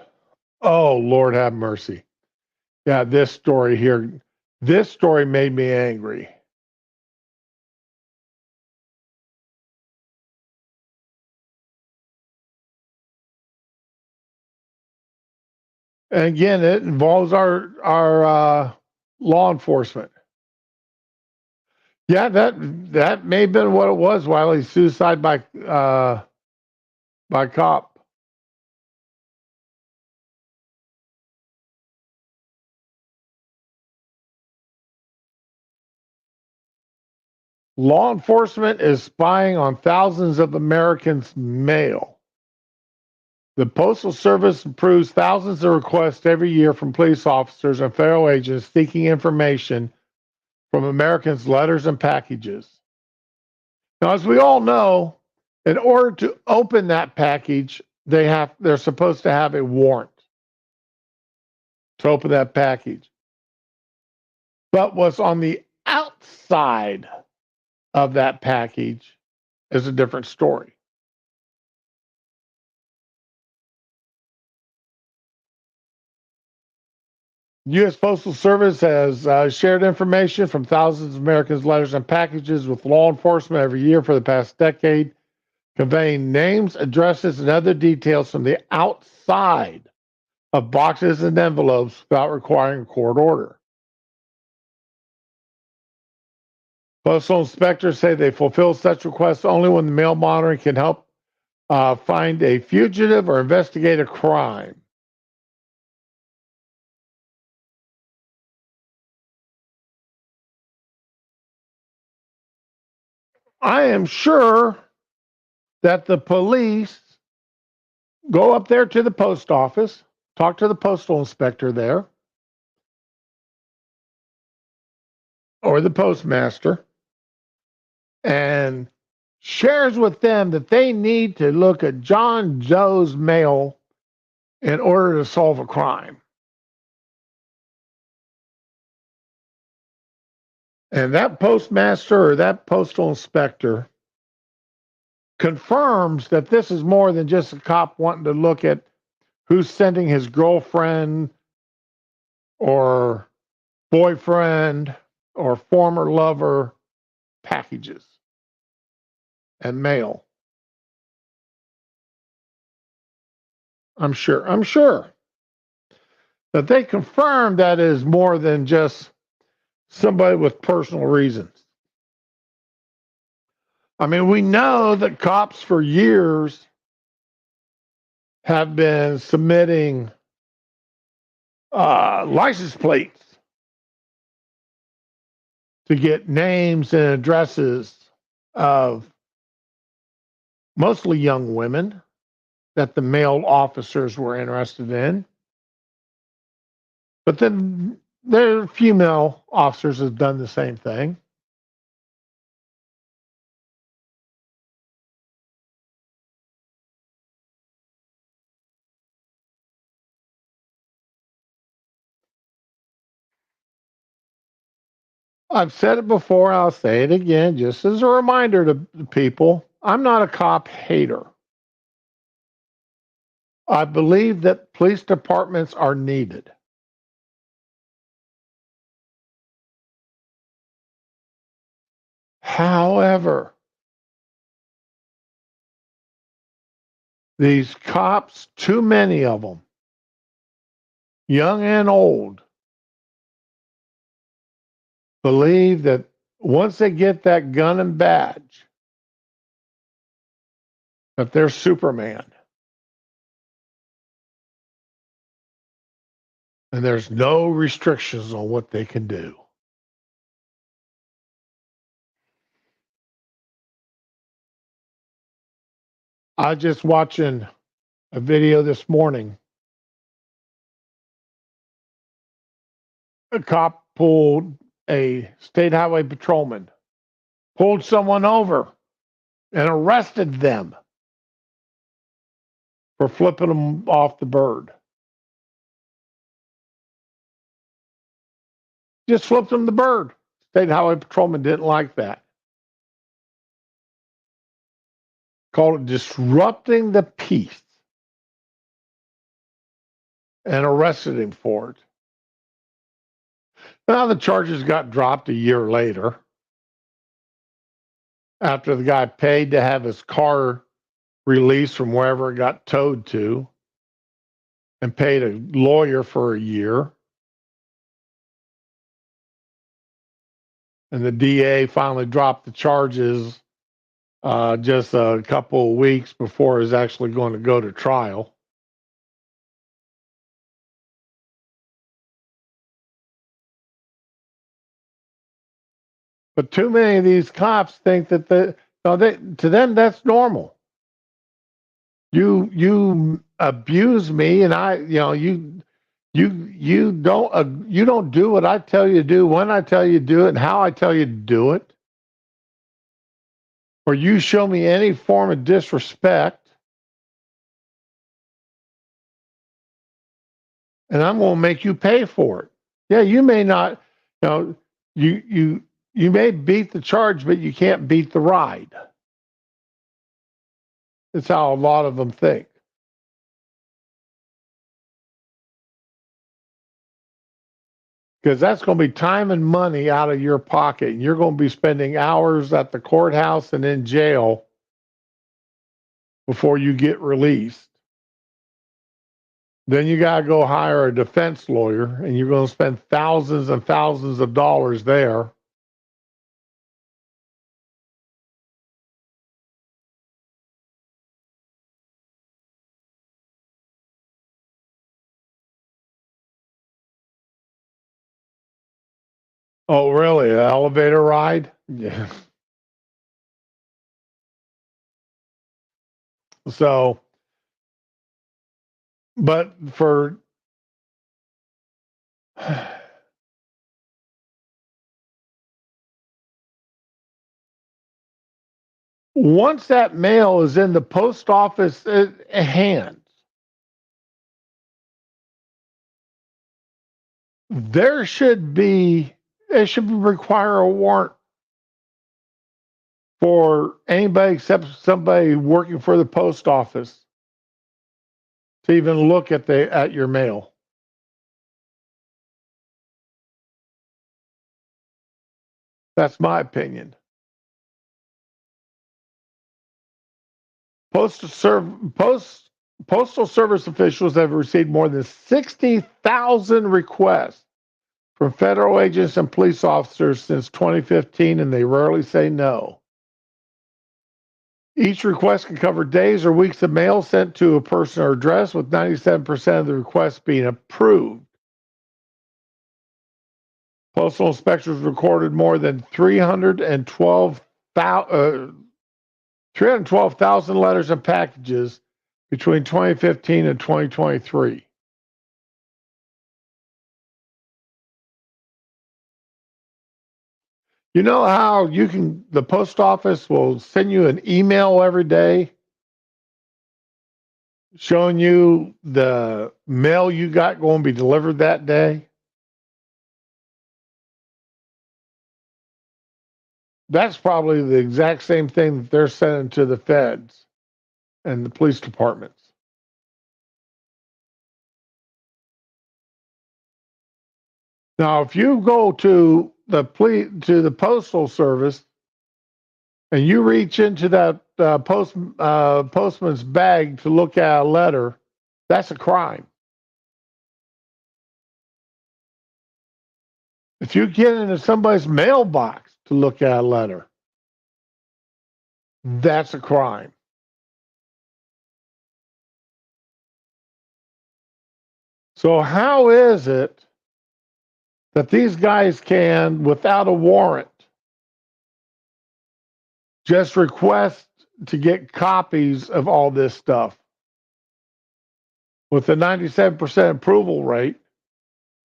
Oh, Lord have mercy. Yeah, this story here. This story made me angry. And again, it involves our law enforcement. Yeah, that may have been what it was, Wiley. Suicide by by a cop. Law enforcement is spying on thousands of Americans' mail. The Postal Service approves thousands of requests every year from police officers and federal agents seeking information from Americans' letters and packages. Now, as we all know, in order to open that package, they're supposed to have a warrant to open that package. But what's on the outside of that package is a different story. U.S. Postal Service has shared information from thousands of Americans' letters and packages with law enforcement every year for the past decade, conveying names, addresses, and other details from the outside of boxes and envelopes without requiring a court order. Postal inspectors say they fulfill such requests only when the mail monitoring can help find a fugitive or investigate a crime. I am sure that the police go up there to the post office, talk to the postal inspector there, or the postmaster, and shares with them that they need to look at John Joe's mail in order to solve a crime. And that postmaster or that postal inspector confirms that this is more than just a cop wanting to look at who's sending his girlfriend or boyfriend or former lover packages and mail. I'm sure that they confirm that is more than just somebody with personal reasons. I mean, we know that cops for years have been submitting license plates to get names and addresses of mostly young women that the male officers were interested in. But then their female officers have done the same thing. I've said it before, I'll say it again, just as a reminder to people, I'm not a cop hater. I believe that police departments are needed. However, these cops, too many of them, young and old, believe that once they get that gun and badge, that they're Superman. And there's no restrictions on what they can do. I just watching a video this morning. A cop pulled a state highway patrolman, pulled someone over and arrested them for flipping them off the bird. Just flipped them the bird. State highway patrolman didn't like that. Called it disrupting the peace and arrested him for it. Now the charges got dropped a year later after the guy paid to have his car released from wherever it got towed to and paid a lawyer for a year. And the DA finally dropped the charges just a couple of weeks before he's actually going to go to trial. But too many of these cops think that to them that's normal. You abuse me, and you don't do what I tell you to do when I tell you to do it and how I tell you to do it. Or you show me any form of disrespect, and I'm going to make you pay for it. Yeah, you may not, you may beat the charge, but you can't beat the ride. That's how a lot of them think. Because that's going to be time and money out of your pocket. And you're going to be spending hours at the courthouse and in jail before you get released. Then you got to go hire a defense lawyer, and you're going to spend thousands and thousands of dollars there. Oh, really? An elevator ride? Yeah. So, but for once that mail is in the post office hands, it should require a warrant for anybody except somebody working for the post office to even look at your mail. That's my opinion. Postal Service officials have received more than 60,000 requests from federal agents and police officers since 2015, and they rarely say no. Each request can cover days or weeks of mail sent to a person or address, with 97% of the requests being approved. Postal inspectors recorded more than 312,000 letters and packages between 2015 and 2023. You know how the post office will send you an email every day showing you the mail you got going to be delivered that day? That's probably the exact same thing that they're sending to the feds and the police departments. Now, if you go to the postal service and you reach into that postman's bag to look at a letter, that's a crime. If you get into somebody's mailbox to look at a letter, that's a crime. So how is it that these guys can, without a warrant, just request to get copies of all this stuff with a 97% approval rate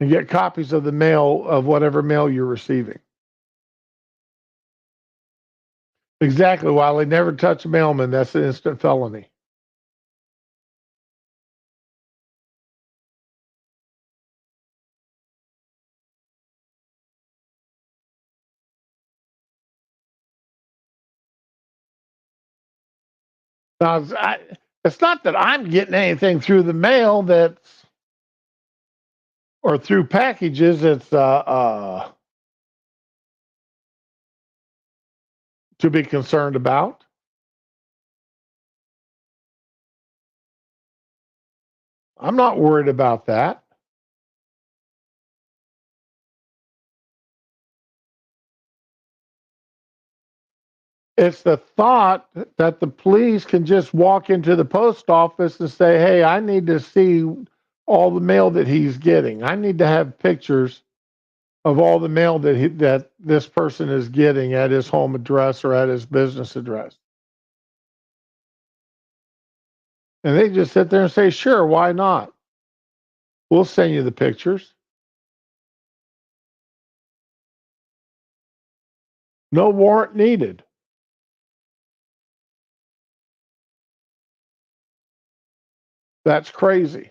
and get copies of the mail, of whatever mail you're receiving? Exactly. While they never touch a mailman, that's an instant felony. Now, it's not that I'm getting anything through the mail or through packages. It's to be concerned about. I'm not worried about that. It's the thought that the police can just walk into the post office and say, hey, I need to see all the mail that he's getting. I need to have pictures of all the mail that this person is getting at his home address or at his business address. And they just sit there and say, sure, why not? We'll send you the pictures. No warrant needed. That's crazy.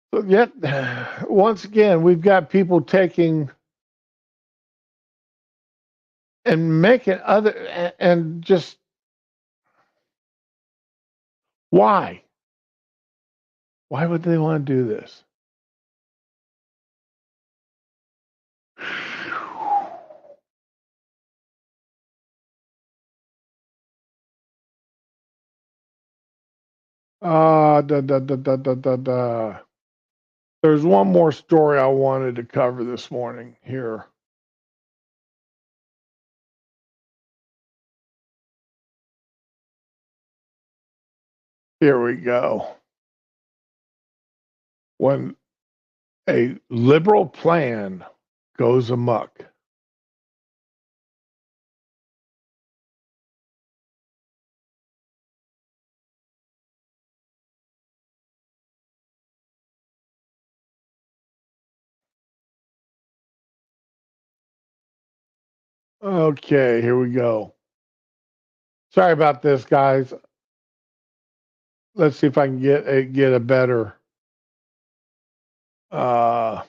But yet, once again, we've got people taking and making other and just why? Why would they want to do this? Da, da, da, da, da, da, da. There's one more story I wanted to cover this morning here. Here we go. When a liberal plan goes amok. Okay, here we go. Sorry about this, guys. Let's see if I can get a better. Uh,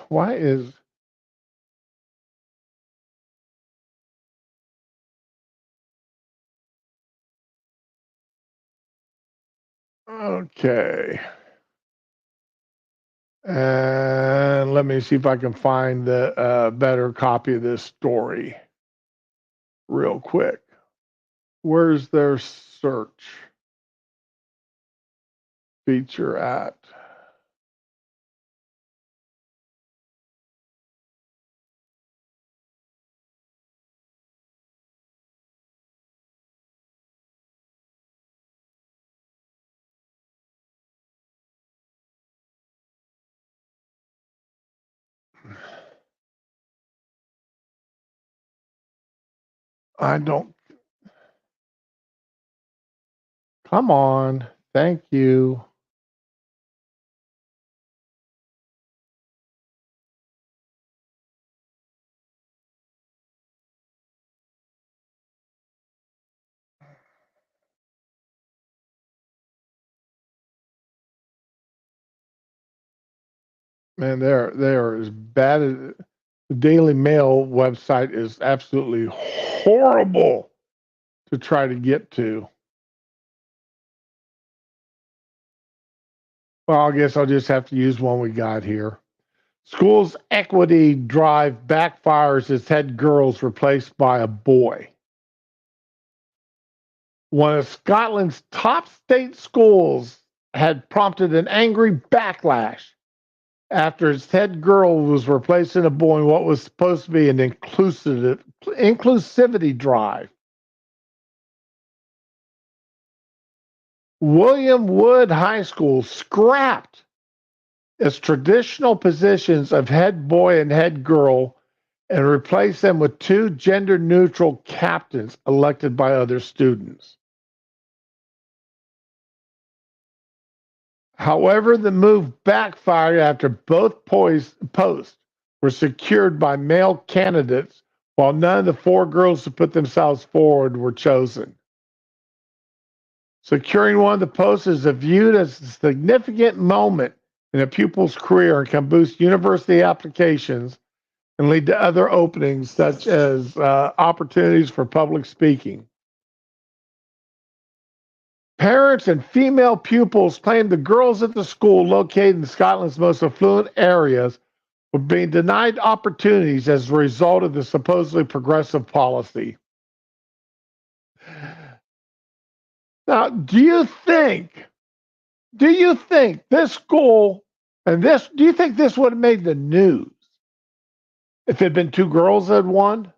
why is okay? And let me see if I can find the better copy of this story real quick. Where's their search feature at? I don't. Come on. Thank you. Man, they're as bad as the Daily Mail website is absolutely horrible to try to get to. Well, I guess I'll just have to use one we got here. School's equity drive backfires as head girl's replaced by a boy. One of Scotland's top state schools had prompted an angry backlash after its head girl was replacing a boy in what was supposed to be an inclusivity drive. William Wood High School scrapped its traditional positions of head boy and head girl and replaced them with two gender neutral captains elected by other students. However, the move backfired after both posts were secured by male candidates while none of the 4 girls who put themselves forward were chosen. Securing one of the posts is viewed as a significant moment in a pupil's career and can boost university applications and lead to other openings such as opportunities for public speaking. Parents and female pupils claim the girls at the school located in Scotland's most affluent areas were being denied opportunities as a result of the supposedly progressive policy. Now, do you think this school and this, do you think this would have made the news if it had been 2 girls that had won?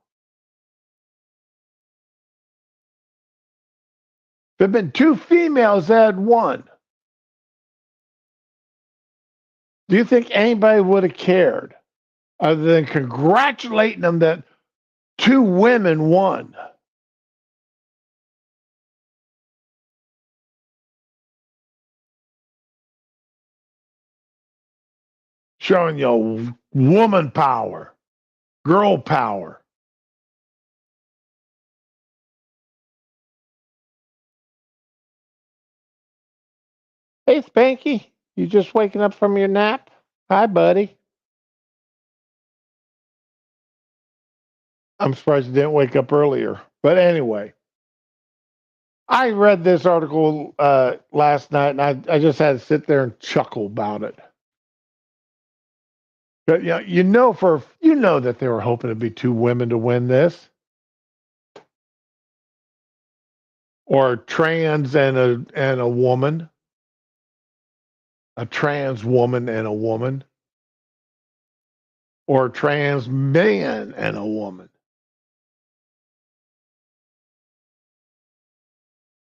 If it had been 2 females that had won, do you think anybody would have cared other than congratulating them that 2 women won? Showing you woman power, girl power. Hey, Spanky, you just waking up from your nap? Hi, buddy. I'm surprised you didn't wake up earlier. But anyway, I read this article last night, and I just had to sit there and chuckle about it. But you know that they were hoping to be 2 women to win this, or trans and a woman, a trans woman and a woman, or a trans man and a woman,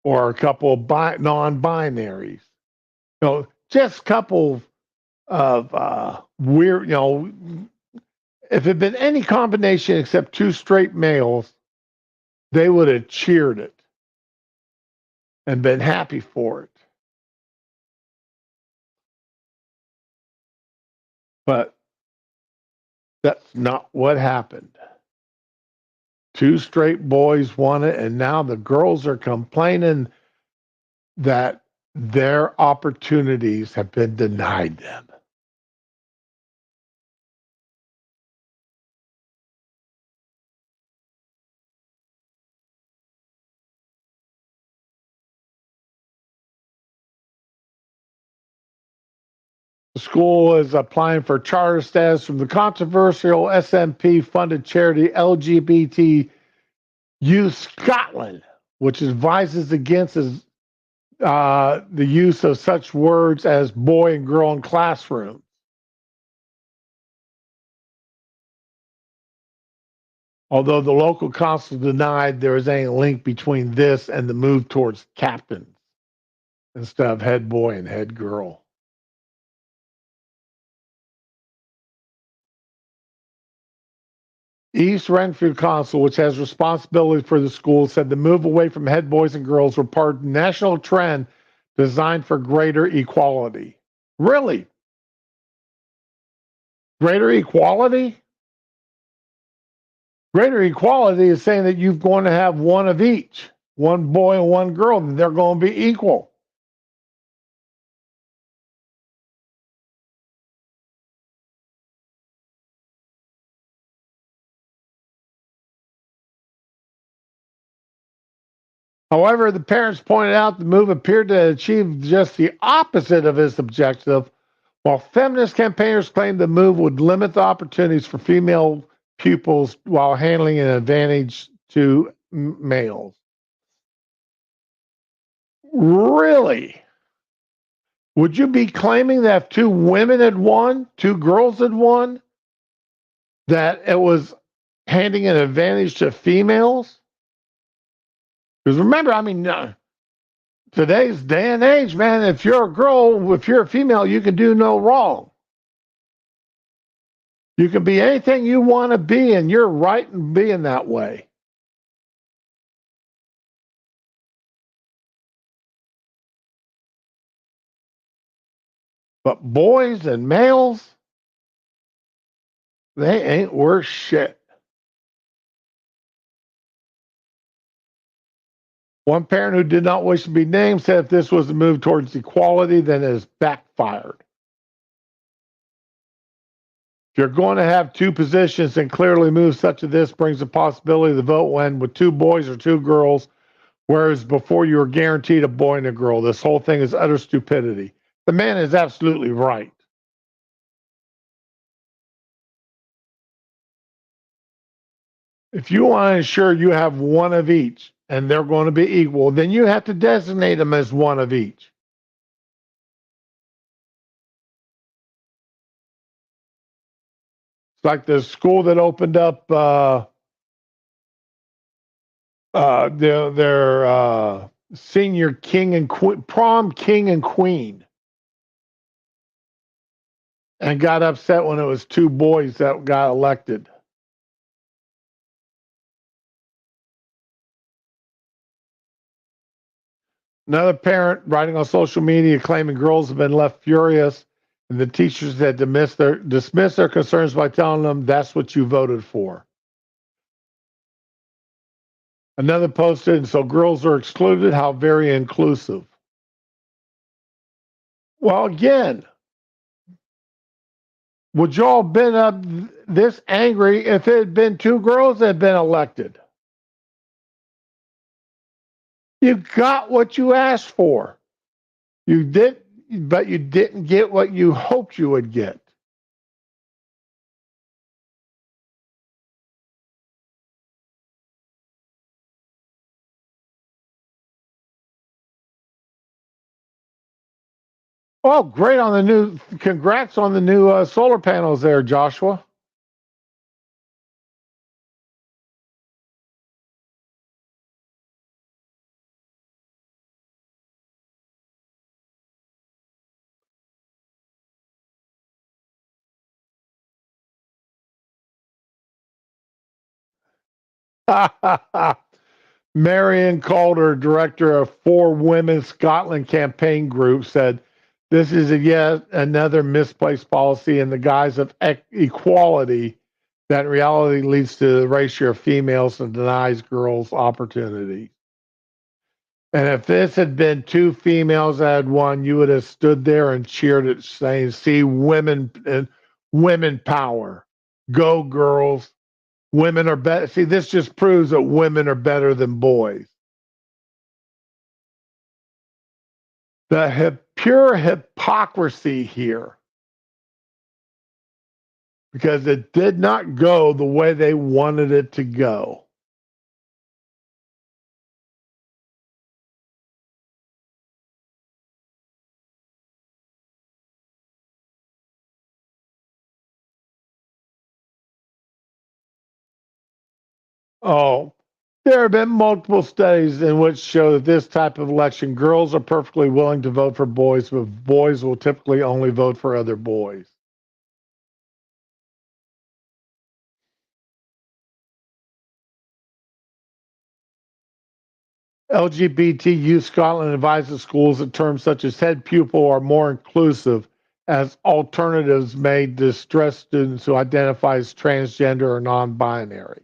or a couple of non-binaries. Just a couple of weird. If it had been any combination except 2 straight males, they would have cheered it and been happy for it. But that's not what happened. 2 straight boys won it, and now the girls are complaining that their opportunities have been denied them. The school is applying for charter status from the controversial SNP funded charity LGBT Youth Scotland, which advises against the use of such words as boy and girl in classrooms. Although the local council denied there is any link between this and the move towards captains instead of head boy and head girl. East Renfrew Council, which has responsibility for the school, said the move away from head boys and girls were part of a national trend designed for greater equality. Really? Greater equality? Greater equality is saying that you're going to have one of each, one boy and one girl, and they're going to be equal. However, the parents pointed out the move appeared to achieve just the opposite of its objective, while feminist campaigners claimed the move would limit the opportunities for female pupils while handling an advantage to males. Really? Would you be claiming that if 2 women had won, 2 girls had won, that it was handing an advantage to females? Because remember, today's day and age, man, if you're a girl, if you're a female, you can do no wrong. You can be anything you want to be, and you're right in being that way. But boys and males, they ain't worth shit. One parent who did not wish to be named said if this was a move towards equality, then it has backfired. If you're going to have two positions, then clearly moves such as this brings the possibility the vote will end with two boys or two girls, whereas before you were guaranteed a boy and a girl. This whole thing is utter stupidity. The man is absolutely right. If you want to ensure you have one of each and they're going to be equal, then you have to designate them as one of each. It's like the school that opened up their senior king and queen, prom king and queen, and got upset when it was two boys that got elected. Another parent writing on social media claiming girls have been left furious and the teachers had dismissed their concerns by telling them that's what you voted for. Another posted, so girls are excluded, how very inclusive. Well, again, would y'all have been up this angry if it had been two girls that had been elected? You got what you asked for. You did, but you didn't get what you hoped you would get. Oh, great on the new, congrats on the new solar panels there, Joshua. Marion Calder, director of For Women Scotland campaign group, said, this is yet another misplaced policy in the guise of equality that in reality leads to the erasure of females and denies girls opportunity. And if this had been two females that had won, you would have stood there and cheered it, saying, see, women and women power. Go, girls. Women are better. See, this just proves that women are better than boys. The pure hypocrisy here, because it did not go the way they wanted it to go. Oh, there have been multiple studies in which show that this type of election, girls are perfectly willing to vote for boys, but boys will typically only vote for other boys. LGBT Youth Scotland advises schools that terms such as head pupil are more inclusive as alternatives may distress students who identify as transgender or non-binary.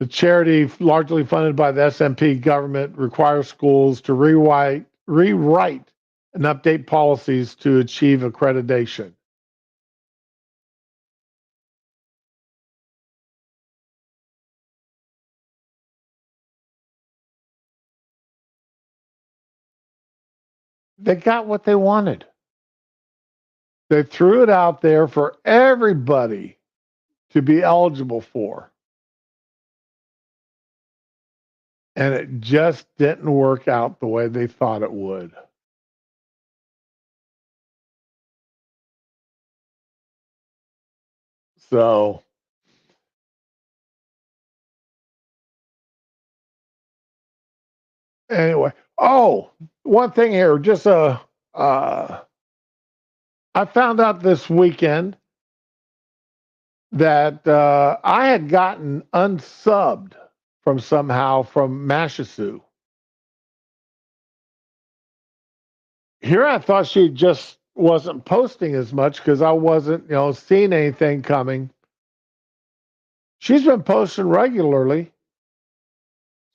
The charity, largely funded by the SNP government, requires schools to rewrite and update policies to achieve accreditation. They got what they wanted. They threw it out there for everybody to be eligible for. And it just didn't work out the way they thought it would. So, anyway, oh, one thing here, just I found out this weekend that I had gotten unsubbed from Mashasu. Here I thought she just wasn't posting as much because I wasn't, seeing anything coming. She's been posting regularly.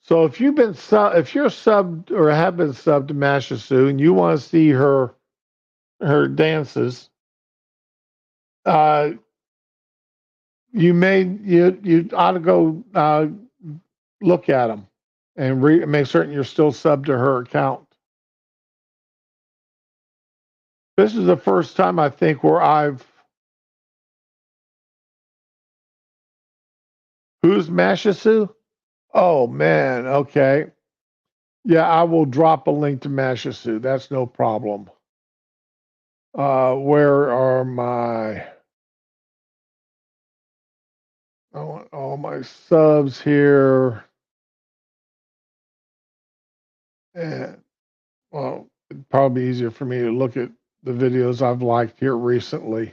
So if you've been if you're subbed or have been subbed to Masha Sue and you want to see her dances, uh, you ought to go look at them and make certain you're still subbed to her account. This is the first time I think where who's Masha Sue? Oh man, okay. Yeah, I will drop a link to Masha Sue. That's no problem. Where are I want all my subs here. And well, it'd probably be easier for me to look at the videos I've liked here recently.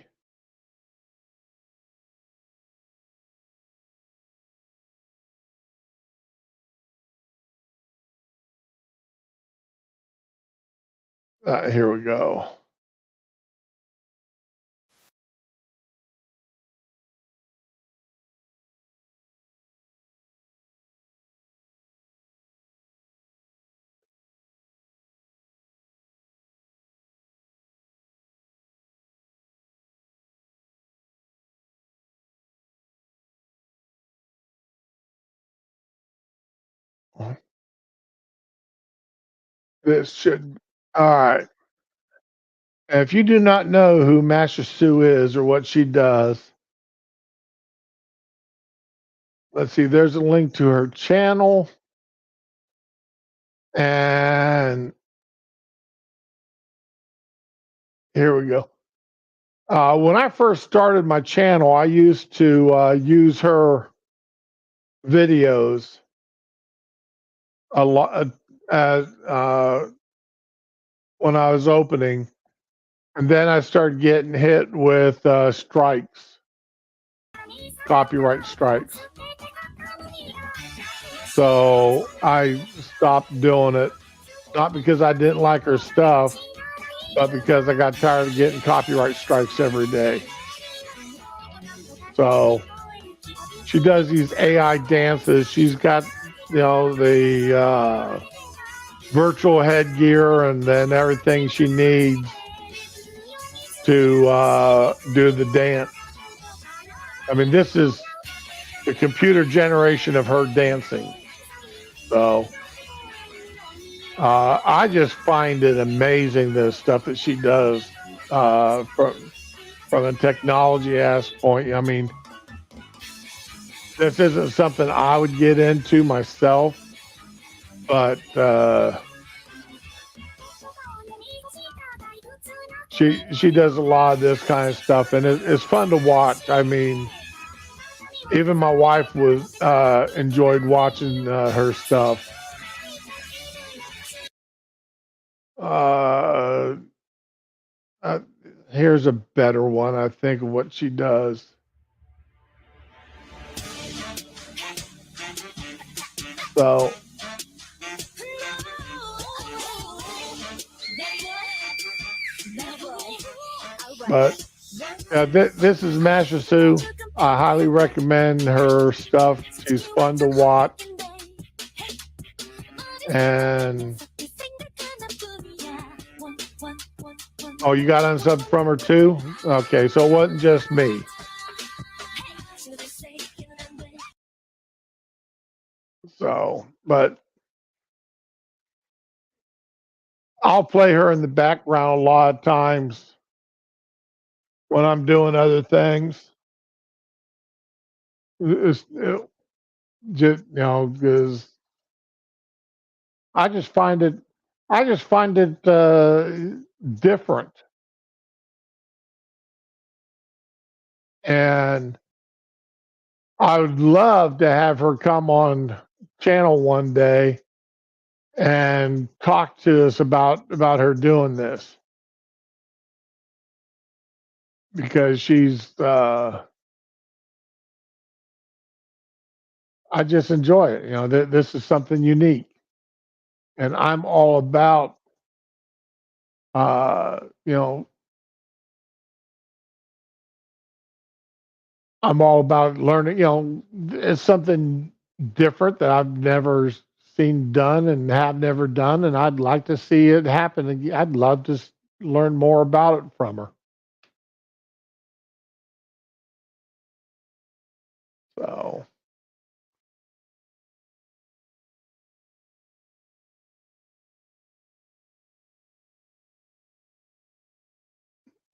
Here we go. This should, all right. If you do not know who Master Sue is or what she does, let's see, there's a link to her channel. And here we go. When I first started my channel, I used to use her videos a lot when I was opening. And then I started getting hit with strikes, copyright strikes. So I stopped doing it, not because I didn't like her stuff, but because I got tired of getting copyright strikes every day. So she does these AI dances. She's got, the virtual headgear and then everything she needs to do the dance. I mean, this is the computer generation of her dancing. So I just find it amazing, the stuff that she does from a technology point. I mean, this isn't something I would get into myself, but she does a lot of this kind of stuff, and it's fun to watch. I mean, even my wife enjoyed watching her stuff. Here's a better one, I think, of what she does. So, but this is Masha Sue. I highly recommend her stuff. She's fun to watch. And oh, you got unsubbed from her too? Okay, so it wasn't just me. So, but I'll play her in the background a lot of times when I'm doing other things. It's just, because I just find it different. And I would love to have her come on channel one day and talk to us about her doing this, because she's I just enjoy it. This is something unique, and I'm all about I'm all about learning. It's something different that I've never seen done and have never done, and I'd like to see it happen. I'd love to learn more about it from her. So.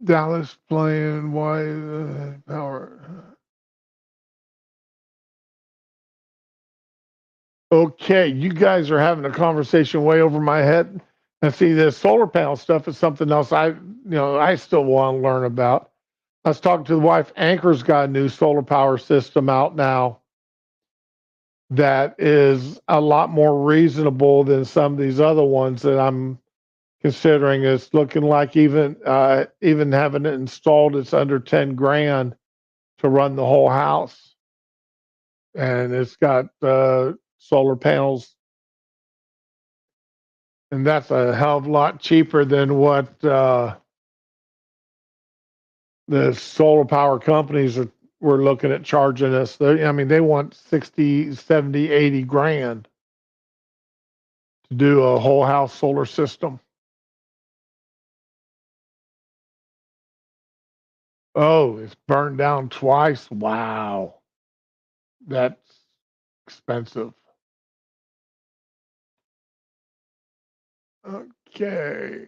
Dallas playing why power. Okay, you guys are having a conversation way over my head. And see, this solar panel stuff is something else I still want to learn about. I was talking to the wife. Anchor's got a new solar power system out now that is a lot more reasonable than some of these other ones that I'm considering. It's looking like even having it installed, it's under 10 grand to run the whole house. And it's got solar panels, and that's a hell of a lot cheaper than what the solar power companies were looking at charging us. They want 60, 70, 80 grand to do a whole house solar system. Oh, it's burned down twice. Wow. That's expensive. Okay.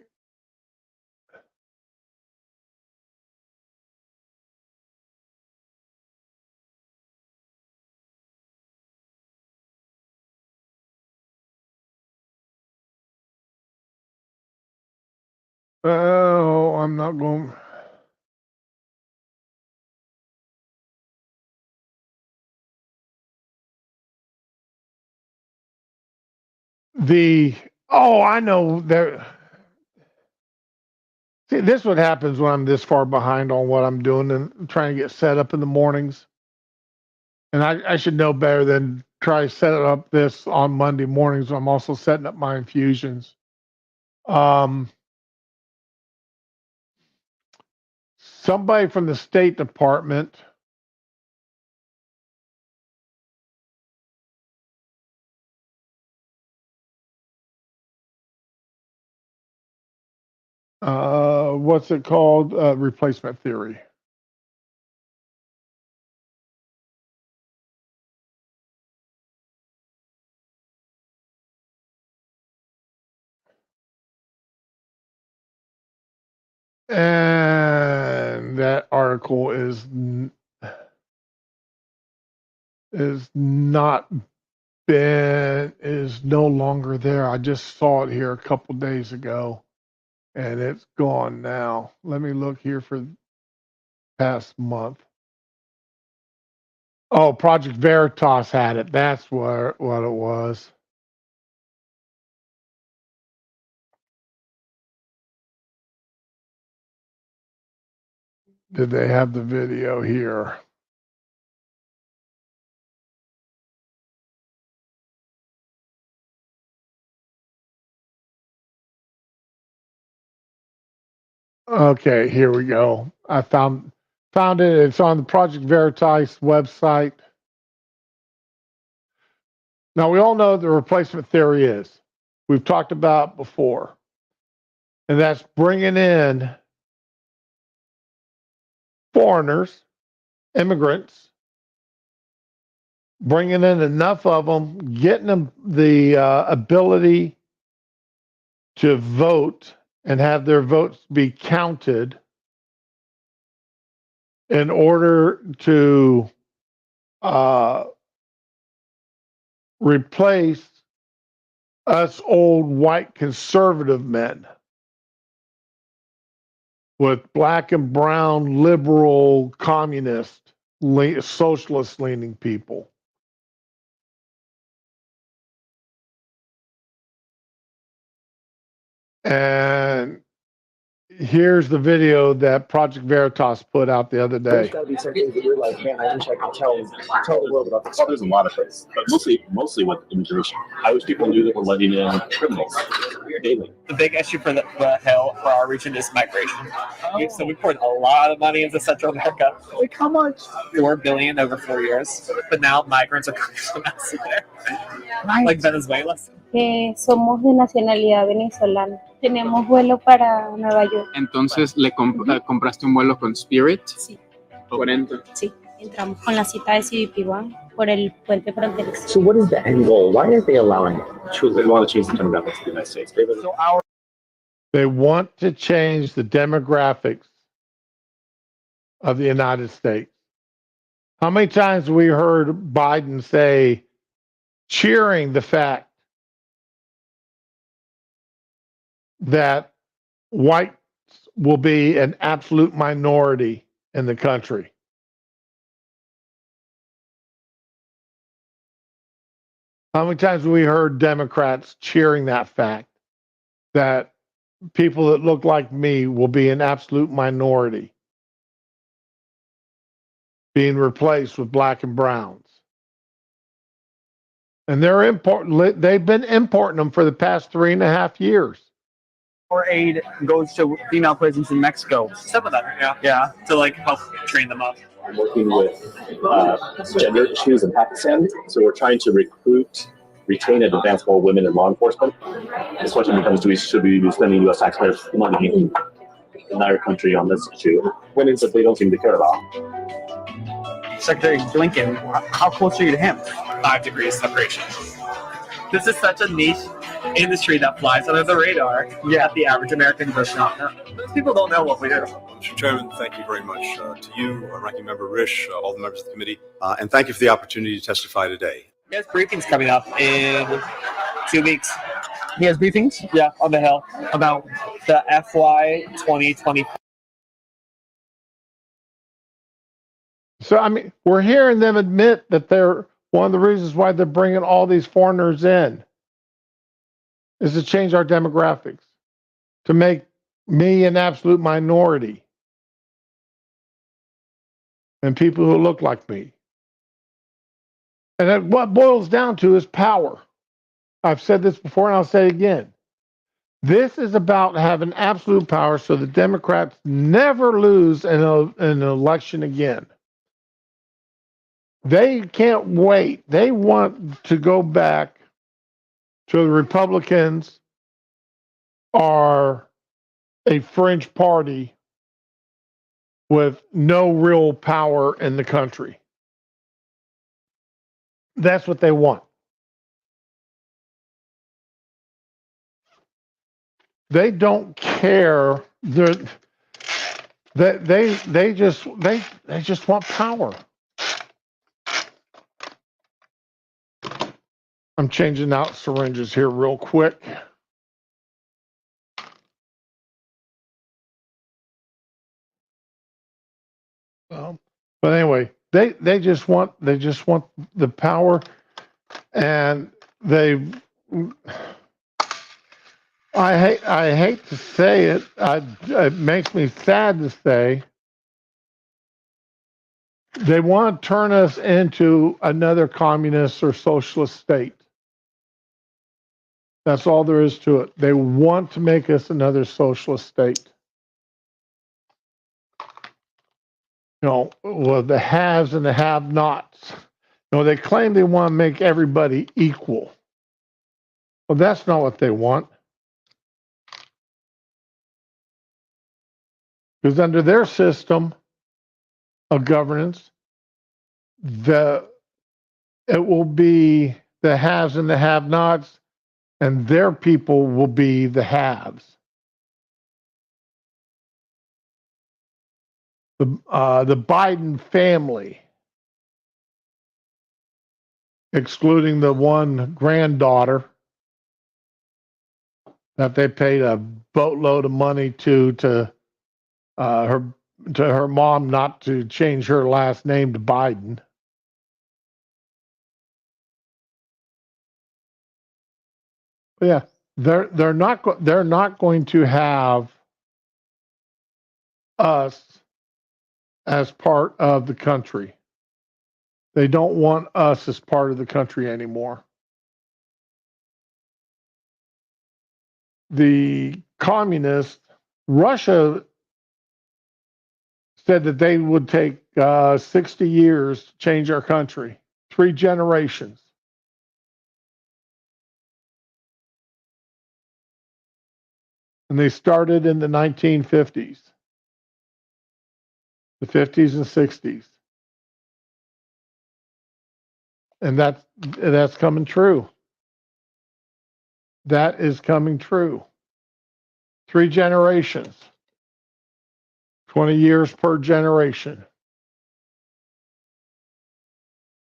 Oh, I'm not going. I know there. See, this is what happens when I'm this far behind on what I'm doing and trying to get set up in the mornings. And I should know better than try setting up this on Monday mornings. I'm also setting up my infusions. Somebody from the State Department what's it called? Replacement theory. And that article is no longer there. I just saw it here a couple days ago, and it's gone now. Let me look here for past month. Oh, Project Veritas had it. That's what it was. Did they have the video here? Okay, here we go. I found it. It's on the Project Veritas website. Now we all know what the replacement theory is. We've talked about before, and that's bringing in foreigners, immigrants, bringing in enough of them, getting them the ability to vote and have their votes be counted in order to replace us old white conservative men with black and brown liberal communist socialist leaning people. And here's the video that Project Veritas put out the other day. There's got to be some things that you're like, man, I wish I could tell the world about this. Oh, there's a lot of things, but mostly with immigration. I wish people knew that we're letting in criminals. daily. The big issue for the Hill, for our region, is migration. So we poured a lot of money into Central America. Like how much? $4 billion over 4 years. But now migrants are coming from elsewhere, Right. like Venezuela. Somos de nacionalidad venezolana. Tenemos vuelo para Nueva York. Entonces, ¿compraste un vuelo con Spirit? Sí, 40. sí. Entramos con la cita de CBP One por el puente fronterizo. So what is the end goal? Why are they allowing it? They want to change the demographics of the United States. They want to change the demographics of the United States. How many times have we heard Biden say, cheering the fact that whites will be an absolute minority in the country? How many times have we heard Democrats cheering that fact that people that look like me will be an absolute minority, being replaced with black and browns? And they're important. They've been importing them for the past 3.5 years. Our aid goes to female prisons in Mexico. Some of them, yeah. Yeah. To like help train them up. I'm working with gender issues in Pakistan, so we're trying to recruit, retain, and advance more women in law enforcement. The question becomes: should we be spending U.S. taxpayers' money in our country on this issue? Women that they don't seem to care about. Secretary Blinken, how close are you to him? 5 degrees separation. This is such a niche industry that flies under the radar. Yeah. That the average American does not know. Most people don't know what we do. Mr. Chairman, thank you very much to you, Ranking Member Risch, all the members of the committee, and thank you for the opportunity to testify today. There's briefings coming up in 2 weeks. He has briefings Yeah, on the Hill. about The FY 2020. So, I mean, we're hearing them admit that they're one of the reasons why they're bringing all these foreigners in is to change our demographics, to make me an absolute minority and people who look like me. And that, what boils down to is power. I've said this before and I'll say it again. This is about having absolute power so the Democrats never lose an election again. They can't wait. They want to go back to the Republicans are a fringe party with no real power in the country. That's what they want. They don't care. They just want power. I'm changing out syringes here real quick. But anyway, they just want the power, and I hate to say it. It makes me sad to say they want to turn us into another communist or socialist state. That's all there is to it. They want to make us another socialist state. You know, well, the haves and the have-nots. You know, they claim they want to make everybody equal. Well, that's not what they want. Because under their system of governance, it will be the haves and the have-nots, and their people will be the haves. The Biden family, excluding the one granddaughter that they paid a boatload of money to her mom not to change her last name to Biden. But yeah, they're not going to have us as part of the country. They don't want us as part of the country anymore. the communists, Russia said that they would take 60 years to change our country, 3 generations. And they started in the 1950s, the 50s and 60s. And that's coming true. That is coming true. 3 generations, 20 years per generation.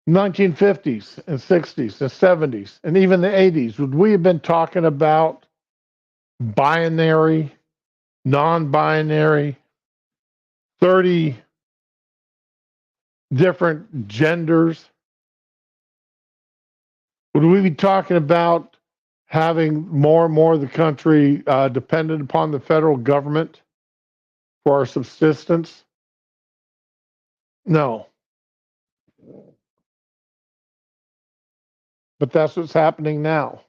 1950s and 60s and 70s and even the 80s, would we have been talking about binary, non-binary, 30 different genders? Would we be talking about having more and more of the country dependent upon the federal government for our subsistence? No. But that's what's happening now.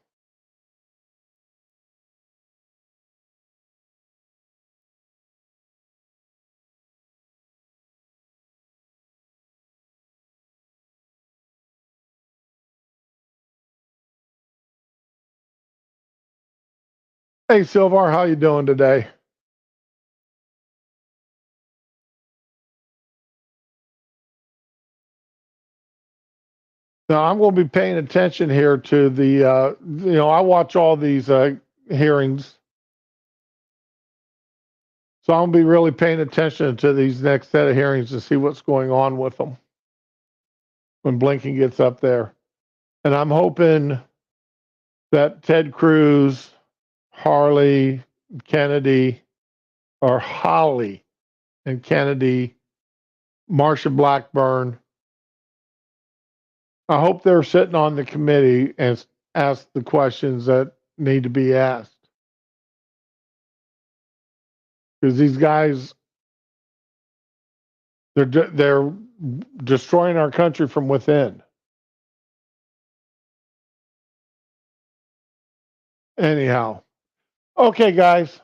Hey, Silvar, how you doing today? Now, I'm going to be paying attention here to the, I watch all these hearings. So I'm going to be really paying attention to these next set of hearings to see what's going on with them when Blinken gets up there. And I'm hoping that Ted Cruz, Harley, Kennedy, or Holly and Kennedy, Marsha Blackburn, I hope they're sitting on the committee and ask the questions that need to be asked. Because these guys, they're destroying our country from within. Anyhow, okay, guys,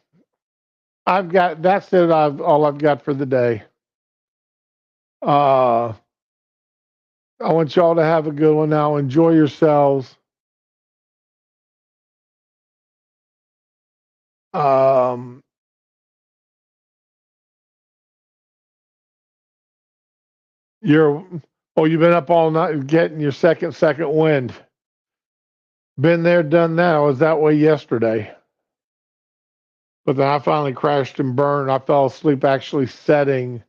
that's it. All I've got for the day. I want y'all to have a good one now. Enjoy yourselves. You've been up all night getting your second wind. Been there, done that. I was that way yesterday. But then I finally crashed and burned. I fell asleep actually setting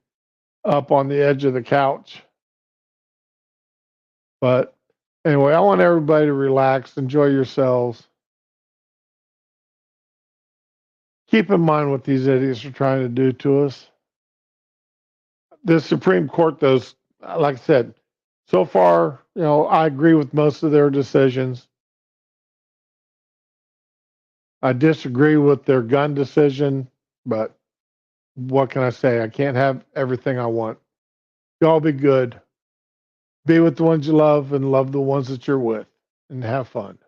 up on the edge of the couch. But anyway, I want everybody to relax, enjoy yourselves. Keep in mind what these idiots are trying to do to us. The Supreme Court, does, like I said, so far, I agree with most of their decisions. I disagree with their gun decision, but what can I say? I can't have everything I want. Y'all be good. Be with the ones you love and love the ones that you're with, and have fun.